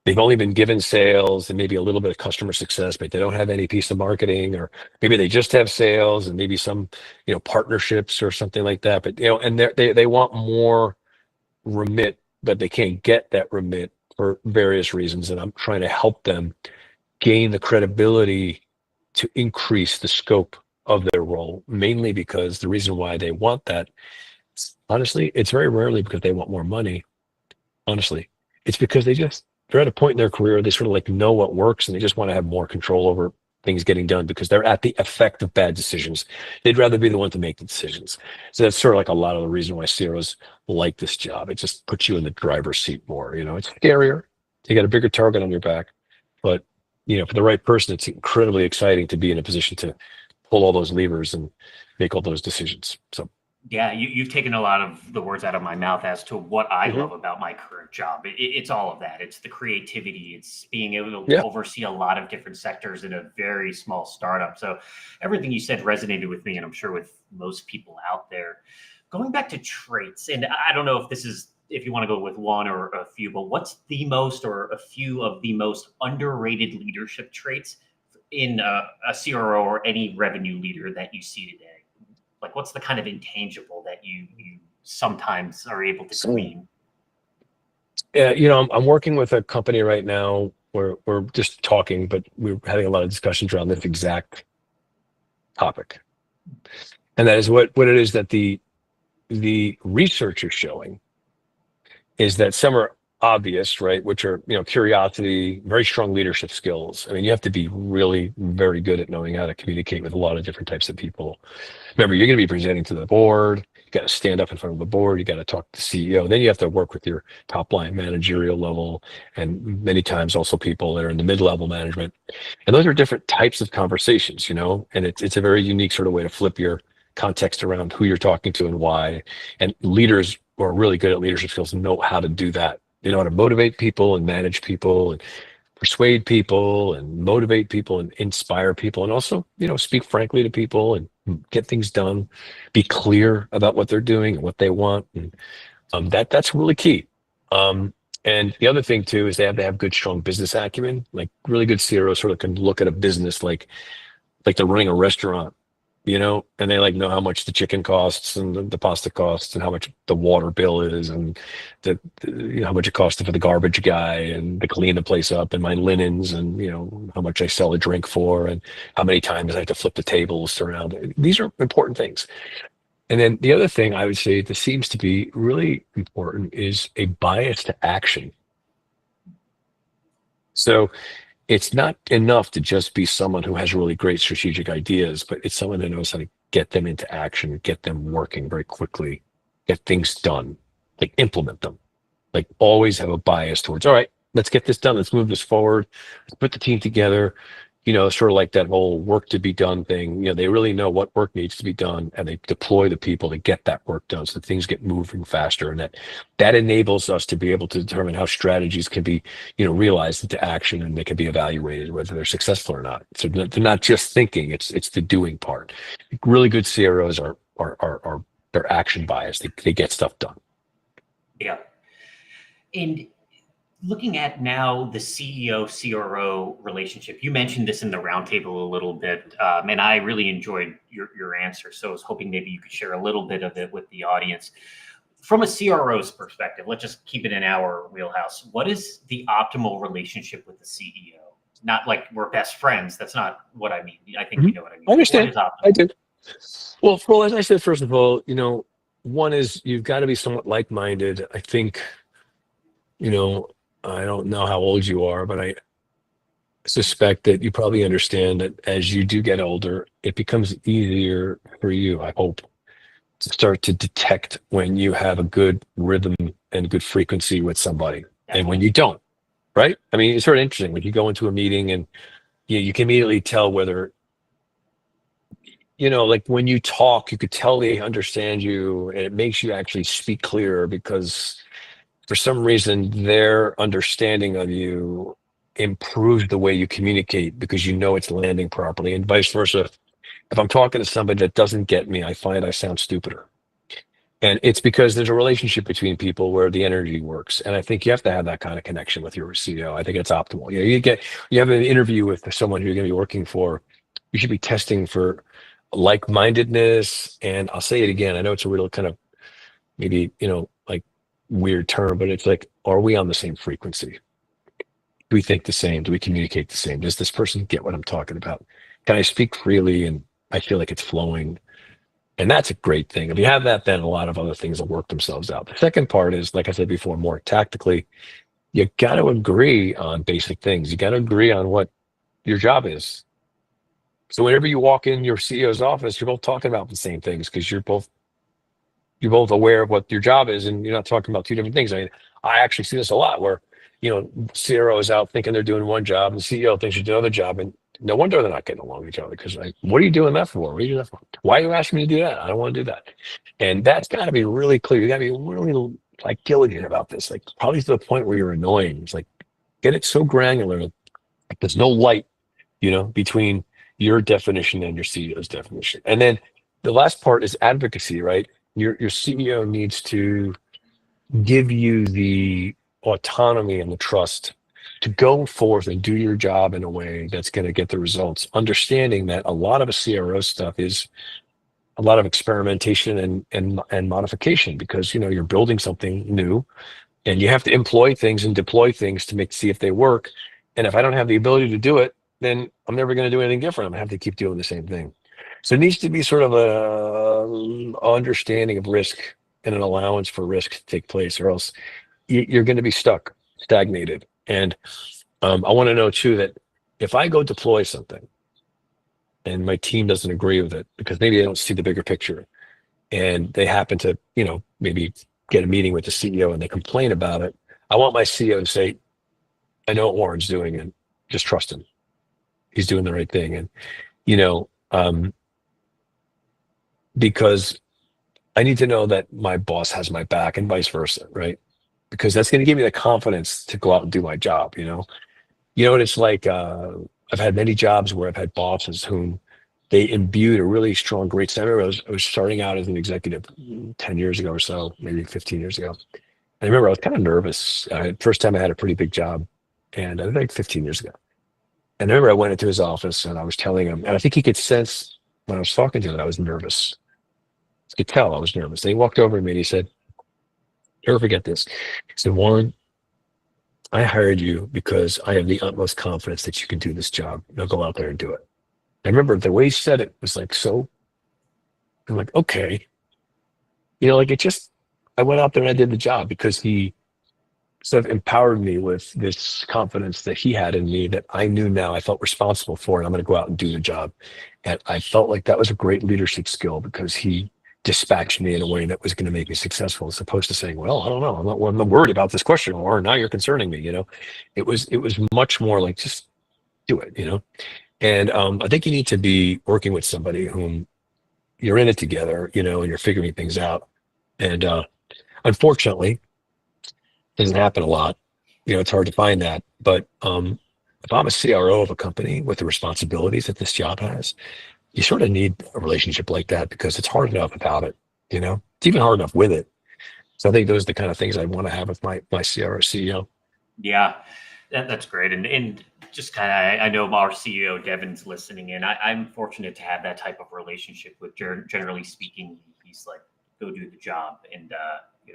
B: They've only been given sales and maybe a little bit of customer success, but they don't have any piece of marketing, or maybe they just have sales and maybe some, partnerships or something like that. But, and they want more remit, but they can't get that remit for various reasons. And I'm trying to help them gain the credibility to increase the scope of their role, mainly because the reason why they want that, honestly, it's very rarely because they want more money. Honestly, it's because they're at a point in their career, they sort of like know what works, and they just want to have more control over things getting done because they're at the effect of bad decisions. They'd rather be the one to make the decisions. So that's sort of like a lot of the reason why CROs like this job. It just puts you in the driver's seat more. It's scarier. You got a bigger target on your back, but for the right person, it's incredibly exciting to be in a position to pull all those levers and make all those decisions. So.
A: Yeah, you've taken a lot of the words out of my mouth as to what I love about my current job. It's all of that. It's the creativity. It's being able to oversee a lot of different sectors in a very small startup. So everything you said resonated with me, and I'm sure with most people out there. Going back to traits, and I don't know if you want to go with one or a few, but what's the most or a few of the most underrated leadership traits in a CRO or any revenue leader that you see today? Like, what's the kind of intangible that you sometimes are able to glean?
B: Yeah, I'm working with a company right now where we're just talking, but we're having a lot of discussions around this exact topic. And that is what it is that the research is showing is that some are obvious, right? Which are, curiosity, very strong leadership skills. I mean, you have to be really very good at knowing how to communicate with a lot of different types of people. Remember, you're going to be presenting to the board. You got to stand up in front of the board. You got to talk to the CEO. Then you have to work with your top line managerial level, and many times also people that are in the mid-level management. And those are different types of conversations, and it's a very unique sort of way to flip your context around who you're talking to and why. And leaders who are really good at leadership skills know how to do that. They know how to motivate people and manage people and persuade people and motivate people and inspire people, and also, speak frankly to people and get things done, be clear about what they're doing and what they want. And that's really key. And the other thing too is they have to have good, strong business acumen. Like really good CROs sort of can look at a business like they're running a restaurant, and they know how much the chicken costs and the pasta costs and how much the water bill is and how much it costs for the garbage guy and to clean the place up and my linens and how much I sell a drink for and how many times I have to flip the tables around. These are important things. And then the other thing I would say that seems to be really important is a bias to action. So it's not enough to just be someone who has really great strategic ideas, but it's someone who knows how to get them into action, get them working very quickly, get things done, implement them. Always have a bias towards, all right, let's get this done. Let's move this forward. Let's put the team together. Sort of like that whole work to be done thing. They really know what work needs to be done, and they deploy the people to get that work done so that things get moving faster. And that enables us to be able to determine how strategies can be, realized into action, and they can be evaluated whether they're successful or not. So they're not just thinking; it's the doing part. Really good CROs are they're action biased. They get stuff done.
A: Yeah, and looking at now the CEO CRO relationship, you mentioned this in the roundtable a little bit, and I really enjoyed your answer. So I was hoping maybe you could share a little bit of it with the audience. From a CRO's perspective, let's just keep it in our wheelhouse. What is the optimal relationship with the CEO? Not like we're best friends. That's not what I mean. I think you know what I mean.
B: I understand.
A: What is
B: I do. Well, as I said, first of all, one is you've got to be somewhat like-minded. I think, I don't know how old you are, but I suspect that you probably understand that as you do get older, it becomes easier for you, I hope, to start to detect when you have a good rhythm and good frequency with somebody and when you don't, right? I mean, it's sort of interesting when you go into a meeting and you can immediately tell whether, when you talk, you could tell they understand you, and it makes you actually speak clearer because for some reason, their understanding of you improves the way you communicate because it's landing properly, and vice versa. If I'm talking to somebody that doesn't get me, I find I sound stupider. And it's because there's a relationship between people where the energy works. And I think you have to have that kind of connection with your CEO. I think it's optimal. You have an interview with someone who you're going to be working for. You should be testing for like-mindedness. And I'll say it again. I know it's a real kind of maybe, weird term, but it's are we on the same frequency? Do we think the same? Do we communicate the same? Does this person get what I'm talking about? Can I speak freely and I feel like it's flowing? And that's a great thing. If you have that, then a lot of other things will work themselves out. The second part is, like I said before, more tactically, you got to agree on basic things. You got to agree on what your job is. So whenever you walk in your CEO's office, you're both talking about the same things because you're both aware of what your job is, and you're not talking about two different things. I mean, I actually see this a lot where, CRO is out thinking they're doing one job, and the CEO thinks you're doing another job, and no wonder they're not getting along with each other because what are you doing that for? What are you doing that for? Why are you asking me to do that? I don't want to do that. And that's got to be really clear. You got to be really diligent about this, probably to the point where you're annoying. It's get it so granular. There's no light, between your definition and your CEO's definition. And then the last part is advocacy, right? Your CEO needs to give you the autonomy and the trust to go forth and do your job in a way that's going to get the results, understanding that a lot of a CRO stuff is a lot of experimentation and modification because you're building something new and you have to employ things and deploy things to see if they work. And if I don't have the ability to do it, then I'm never going to do anything different. I'm going to have to keep doing the same thing. So it needs to be sort of a understanding of risk and an allowance for risk to take place, or else you're going to be stagnated. And I want to know too that if I go deploy something and my team doesn't agree with it because maybe they don't see the bigger picture, and they happen to, maybe get a meeting with the CEO and they complain about it, I want my CEO to say, I know what Warren's doing and just trust him. He's doing the right thing. And, because I need to know that my boss has my back and vice versa, right? Because that's going to give me the confidence to go out and do my job, what it's like, I've had many jobs where I've had bosses whom they imbued a really strong, great sense. I was starting out as an executive 10 years ago or so, maybe 15 years ago. I remember I was kind of nervous. First time I had a pretty big job, and I think like 15 years ago. And I remember I went into his office and I was telling him, and I think he could sense when I was talking to him that I was nervous. He could tell I was nervous. And he walked over to me and he said, never forget this. He said, Warren, I hired you because I have the utmost confidence that you can do this job. Now go out there and do it. I remember the way he said it was like, so, I'm like, okay. I went out there and I did the job because he sort of empowered me with this confidence that he had in me that I knew now I felt responsible for, and I'm going to go out and do the job. And I felt like that was a great leadership skill because he dispatched me in a way that was going to make me successful, as opposed to saying, well, I don't know, I'm not worried about this question, or now you're concerning me. It was much more like, just do it. And I think you need to be working with somebody whom you're in it together, and you're figuring things out. And unfortunately, it doesn't happen a lot. It's hard to find that. But if I'm a CRO of a company with the responsibilities that this job has, you sort of need a relationship like that, because it's hard enough without it. It's even hard enough with it. So I think those are the kind of things I want to have with my CRO CEO.
A: Yeah, that's great. And just kind of, I know our CEO Devin's listening in. I'm fortunate to have that type of relationship with. Generally speaking, he's like, go do the job, and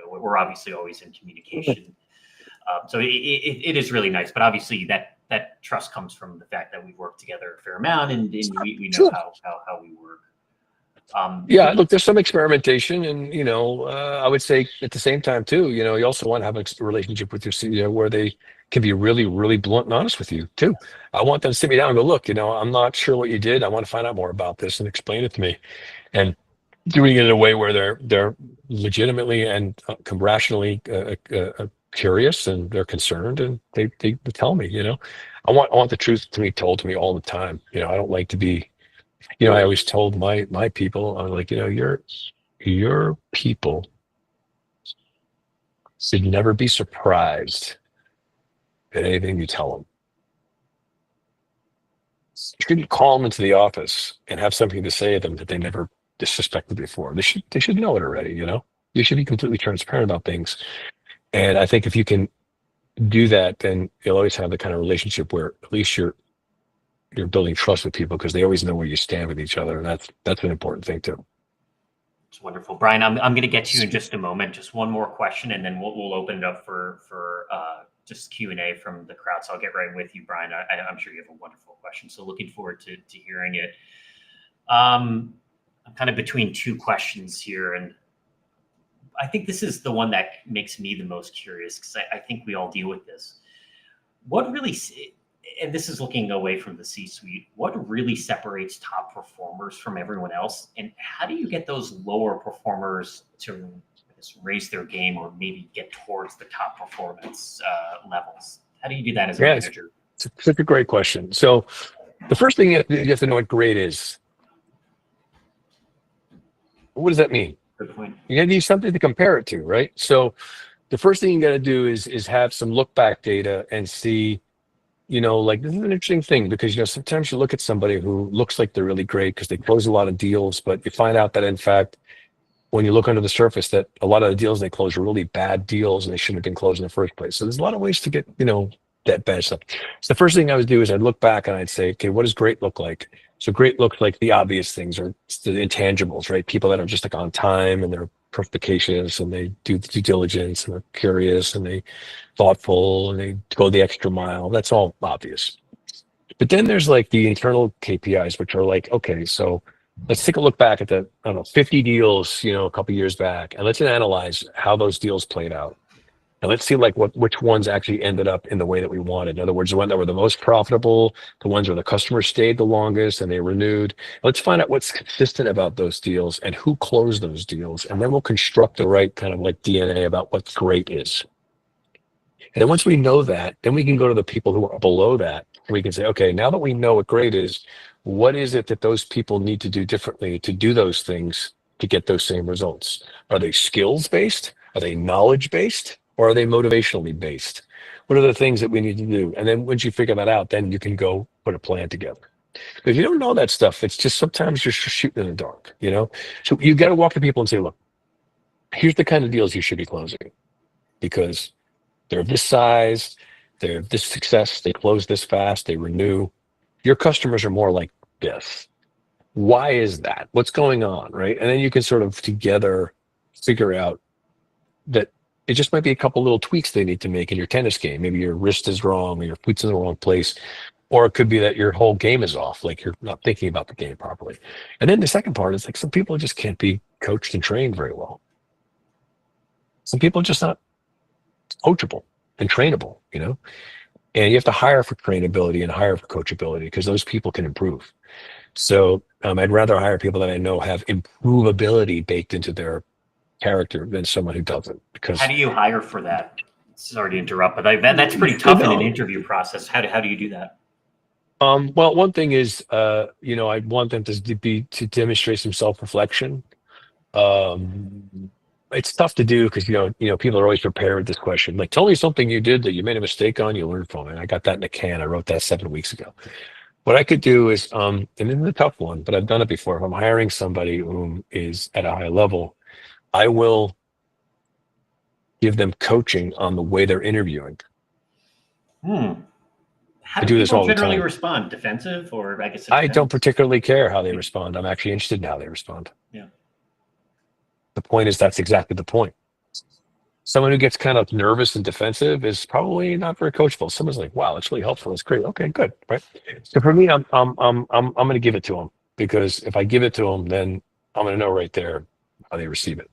A: we're obviously always in communication. So it is really nice. But obviously that trust comes from the fact that we've worked together a fair amount, and we know how we work.
B: Yeah, look, there's some experimentation, and I would say at the same time too, you also want to have a relationship with your CEO where they can be really, really blunt and honest with you too. I want them to sit me down and go, look, I'm not sure what you did. I want to find out more about this and explain it to me, and doing it in a way where they're legitimately and rationally curious, and they're concerned, and they tell me. I want the truth to be told to me all the time. I don't like to be. I always told my people, I'm like, your people should never be surprised at anything you tell them. You shouldn't call them into the office and have something to say to them that they never disrespected before. They should know it already. You should be completely transparent about things. And I think if you can do that, then you'll always have the kind of relationship where at least you're building trust with people, because they always know where you stand with each other, and that's an important thing too.
A: It's wonderful, Brian. I'm going to get to you in just a moment. Just one more question, and then we'll open it up for just Q&A from the crowd. So I'll get right with you, Brian. I'm sure you have a wonderful question. So looking forward to hearing it. I'm kind of between two questions here, and I think this is the one that makes me the most curious, because I think we all deal with this. What really, and this is looking away from the C-suite, what really separates top performers from everyone else? And how do you get those lower performers to raise their game, or maybe get towards the top performance levels? How do you do that as a manager?
B: It's such a great question. So the first thing you have to know what great is. What does that mean?
A: Good point.
B: You need something to compare it to, right? So the first thing you got to do is have some look back data and see, like, this is an interesting thing, because sometimes you look at somebody who looks like they're really great because they close a lot of deals, but you find out that in fact, when you look under the surface, that a lot of the deals they close are really bad deals and they shouldn't have been closed in the first place. So there's a lot of ways to get that bad stuff. So the first thing I would do is I'd look back and I'd say, okay, what does great look like? So great looks like the obvious things, or the intangibles, right? People that are just like on time, and they're perspicacious, and they do due diligence, and they're curious, and they thoughtful, and they go the extra mile. That's all obvious. But then there's like the internal KPIs, which are like, okay, so let's take a look back at the 50 deals, a couple years back, and let's analyze how those deals played out. And let's see like which ones actually ended up in the way that we wanted. In other words, the ones that were the most profitable, the ones where the customers stayed the longest and they renewed. Let's find out what's consistent about those deals and who closed those deals. And then we'll construct the right kind of like DNA about what great is. And then once we know that, then we can go to the people who are below that. And we can say, okay, now that we know what great is, what is it that those people need to do differently to do those things to get those same results? Are they skills based? Are they knowledge based? Or are they motivationally based? What are the things that we need to do? And then once you figure that out, then you can go put a plan together. If you don't know that stuff, it's just sometimes you're shooting in the dark, you know? So you got to walk to people and say, look, here's the kind of deals you should be closing because they're this size, they're this success, they close this fast, they renew. Your customers are more like this. Why is that? What's going on, right? And then you can sort of together figure out that it just might be a couple little tweaks they need to make in your tennis game. Maybe your wrist is wrong or your foot's in the wrong place. Or it could be that your whole game is off, like you're not thinking about the game properly. And then the second part is like some people just can't be coached and trained very well. Some people are just not coachable and trainable, you know? And you have to hire for trainability and hire for coachability because those people can improve. So I'd rather hire people that I know have improvability baked into their character than someone who doesn't. Because
A: how do you hire for that? Sorry to interrupt, but that's pretty tough in an interview process. How do you do that?
B: Well, one thing is, I want them to demonstrate some self-reflection. It's tough to do because people are always prepared with this question. Like, tell me something you did that you made a mistake on, you learned from it. I got that in a can. I wrote that 7 weeks ago. What I could do is, and this is a tough one, but I've done it before. If I'm hiring somebody who is at a high level, I will give them coaching on the way they're interviewing.
A: How do people generally respond? Defensive, or I guess
B: I don't particularly care how they respond. I'm actually interested in how they respond.
A: Yeah.
B: The point is that's exactly the point. Someone who gets kind of nervous and defensive is probably not very coachable. Someone's like, "Wow, that's really helpful. That's great. Okay, good." Right. So for me, I'm going to give it to them because if I give it to them, then I'm going to know right there how they receive it.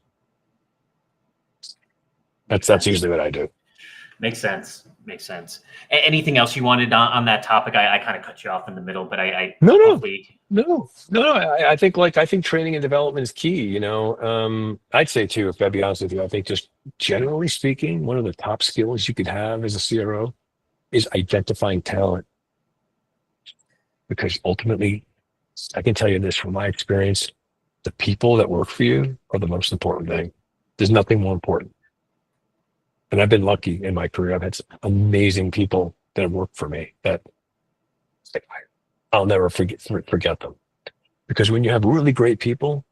B: That's usually what I do.
A: Makes sense. Anything else you wanted on that topic? I kind of cut you off in the middle, but
B: No. I think training and development is key. I'd say too, if I'd be honest with you, I think just generally speaking, one of the top skills you could have as a CRO is identifying talent. Because ultimately, I can tell you this from my experience, the people that work for you are the most important thing. There's nothing more important. And I've been lucky in my career. I've had some amazing people that have worked for me that I'll never forget them. Because when you have really great people,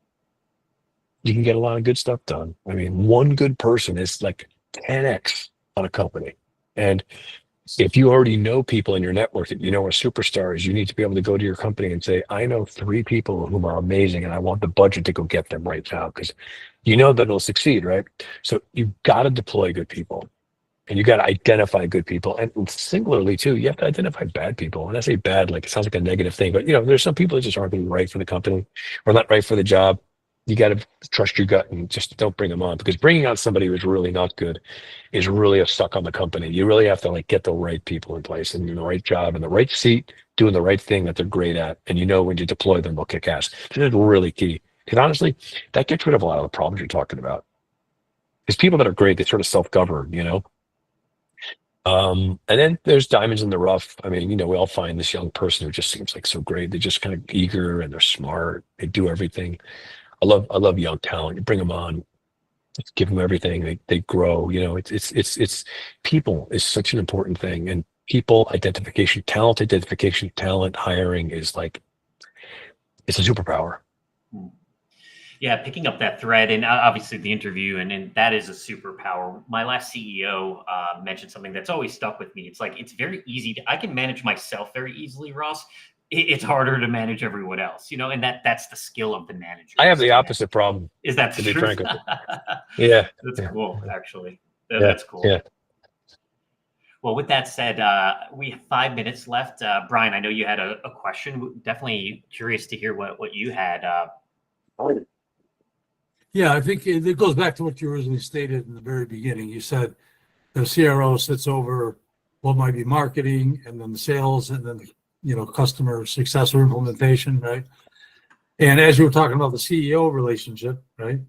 B: you can get a lot of good stuff done. I mean, one good person is like 10x on a company. And if you already know people in your network that you know are superstars, you need to be able to go to your company and say, I know 3 people whom are amazing and I want the budget to go get them right now because you know that it'll succeed, right? So you've got to deploy good people and you got to identify good people. And singularly too, you have to identify bad people. And I say bad, like it sounds like a negative thing, but there's some people that just aren't being right for the company or not right for the job. You got to trust your gut and just don't bring them on because bringing on somebody who's really not good is really a suck on the company. You really have to get the right people in place and in the right job in the right seat, doing the right thing that they're great at. And when you deploy them, they'll kick ass. This is really key. Because honestly, that gets rid of a lot of the problems you're talking about. Because people that are great, they sort of self-govern, and then there's diamonds in the rough. I mean, we all find this young person who just seems like so great. They're just kind of eager and they're smart. They do everything. I love young talent. You bring them on, give them everything. They grow. It's people is such an important thing, and people identification, talent hiring is it's a superpower.
A: Yeah, picking up that thread and obviously the interview and that is a superpower. My last CEO mentioned something that's always stuck with me. It's it's very easy. I can manage myself very easily, Ross. It's harder to manage everyone else, and that's the skill of the manager.
B: I have the opposite problem.
A: Is that the truth?
B: Yeah.
A: That's cool, actually. That's cool.
B: Yeah.
C: Well,
A: with that said, we have 5 minutes left. Brian, I know you had a question. Definitely curious to hear what you had.
C: Yeah, I think it goes back to what you originally stated in the very beginning. You said the CRO sits over what might be marketing, and then the sales, and then customer success or implementation, right? And as you were talking about the CEO relationship, right,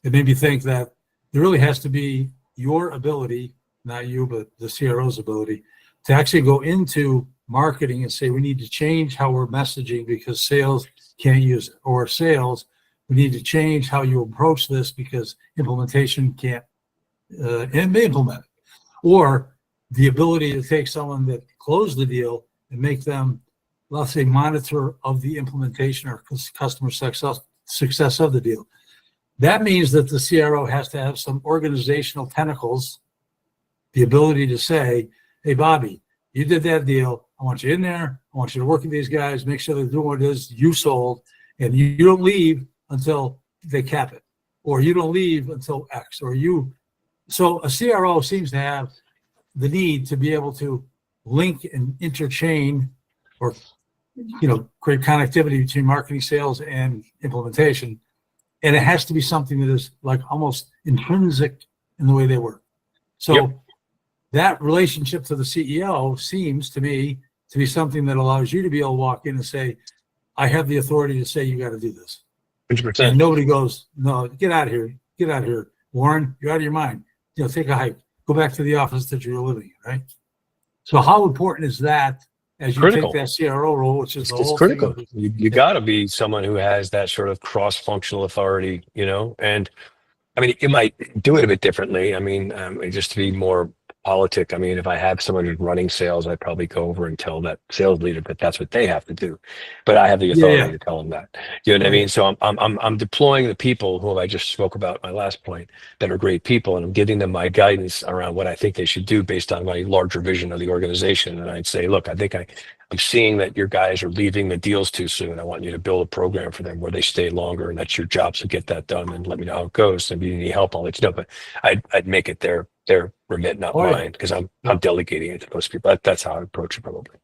C: it made me think that there really has to be your ability, not you, but the CRO's ability, to actually go into marketing and say, we need to change how we're messaging because sales can't use it, or sales, we need to change how you approach this because implementation can't implement it. Or the ability to take someone that closed the deal and make them, let's say, monitor of the implementation or customer success of the deal. That means that the CRO has to have some organizational tentacles, the ability to say, hey, Bobby, you did that deal. I want you in there. I want you to work with these guys, make sure they're doing what it is you sold, and you don't leave until they cap it, or you don't leave until X, or you. So a CRO seems to have the need to be able to link and interchain or create connectivity between marketing, sales, and implementation. And it has to be something that is like almost intrinsic in the way they work. So that relationship to the CEO seems to me to be something that allows you to be able to walk in and say, I have the authority to say you got to do this.
B: 100%.
C: And nobody goes, no, get out of here. Warren, you're out of your mind. Take a hike. Go back to the office that you're living in, right? So how important is that as you
B: Critical.
C: take that CRO role, which is the
B: It's
C: whole
B: critical.
C: thing?
B: You got to be someone who has that sort of cross-functional authority, and I mean, you might do it a bit differently. I mean, just to be more politic, I mean, if I have someone who's running sales, I'd probably go over and tell that sales leader that that's what they have to do. But I have the authority to tell them that. You know what I mean? So I'm deploying the people who I just spoke about in my last point that are great people, and I'm giving them my guidance around what I think they should do based on my larger vision of the organization. And I'd say, look, I think I'm seeing that your guys are leaving the deals too soon. I want you to build a program for them where they stay longer, and that's your job. So get that done and let me know how it goes. And if you need help, I'll let you know. But I'd make it their remit, not mine, because I'm delegating it to those people. That's how I approach it probably.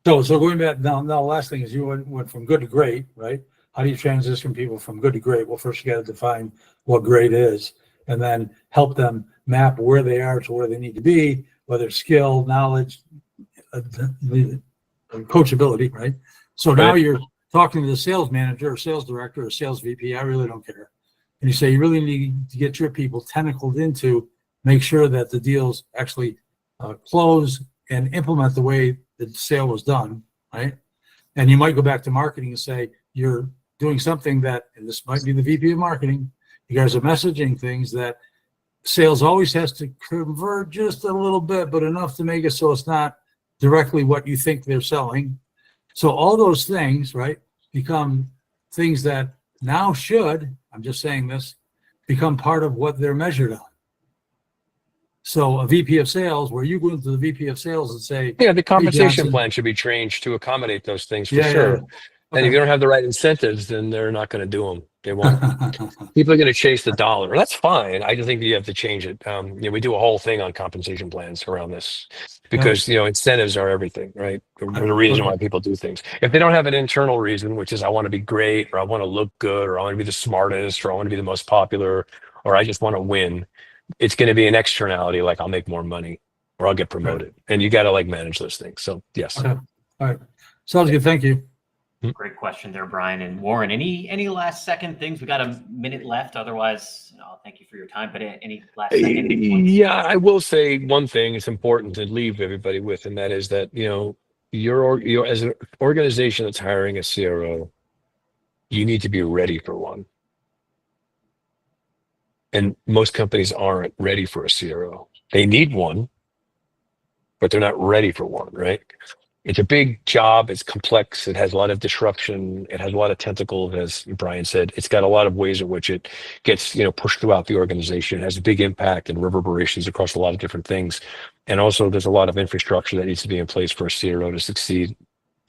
C: So going back now, the last thing is you went from good to great, right? How do you transition people from good to great? Well, first you got to define what great is, and then help them map where they are to where they need to be, whether it's skill, knowledge, coachability, right? So now you're talking to the sales manager or sales director or sales VP, I really don't care. And you say you really need to get your people tentacled into make sure that the deals actually close and implement the way the sale was done, right? And you might go back to marketing and say, you're doing something that, and this might be the VP of marketing, you guys are messaging things that sales always has to convert just a little bit, but enough to make it so it's not directly what you think they're selling. So all those things, right, become things that now should, I'm just saying this, become part of what they're measured on. So a VP of sales, where you go into the VP of sales and say,
B: the compensation
C: hey,
B: plan should be changed to accommodate those things for sure.
C: Yeah. Okay.
B: And if you don't have the right incentives, then they're not going to do them. They won't. People are going to chase the dollar. That's fine. I just think you have to change it. We do a whole thing on compensation plans around this because, incentives are everything, right? The reason why people do things. If they don't have an internal reason, which is I want to be great, or I want to look good, or I want to be the smartest, or I want to be the most popular, or I just want to win, it's going to be an externality like I'll make more money or I'll get promoted. And you got to manage those things. So yes.
C: Okay. All right. Sounds good. Thank you.
A: Great question there, Brian and Warren. Any last second things? We got a minute left. Otherwise, thank you for your time. But any last second points?
B: Yeah, I will say one thing it's important to leave everybody with, and that is that, you're as an organization that's hiring a CRO, you need to be ready for one. And most companies aren't ready for a CRO. They need one, but they're not ready for one, right? It's a big job. It's complex. It has a lot of disruption. It has a lot of tentacles, as Brian said. It's got a lot of ways in which it gets, pushed throughout the organization. It has a big impact and reverberations across a lot of different things. And also there's a lot of infrastructure that needs to be in place for a CRO to succeed.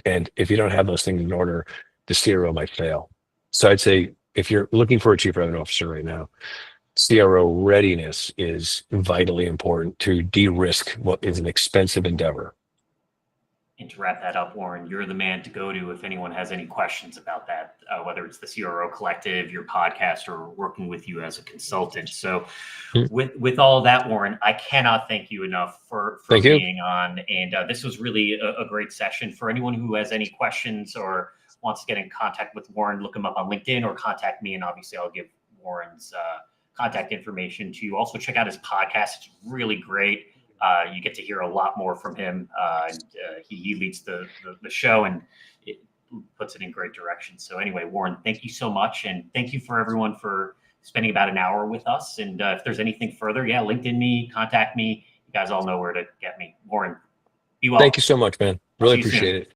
B: And if you don't have those things in order, the CRO might fail. So I'd say if you're looking for a chief revenue officer right now, CRO readiness is vitally important to de-risk what is an expensive endeavor.
A: And to wrap that up, Warren, you're the man to go to if anyone has any questions about that, whether it's the CRO Collective, your podcast, or working with you as a consultant. So with all that, Warren, I cannot thank you enough for being on. And this was really a great session. For anyone who has any questions or wants to get in contact with Warren, look him up on LinkedIn or contact me. And obviously I'll give Warren's contact information to you. Also check out his podcast. It's really great. You get to hear a lot more from him. He leads the show and it puts it in great direction. So anyway, Warren, thank you so much. And thank you for everyone for spending about an hour with us. And if there's anything further, LinkedIn me, contact me. You guys all know where to get me. Warren, be well.
B: Thank you so much, man. Really appreciate it.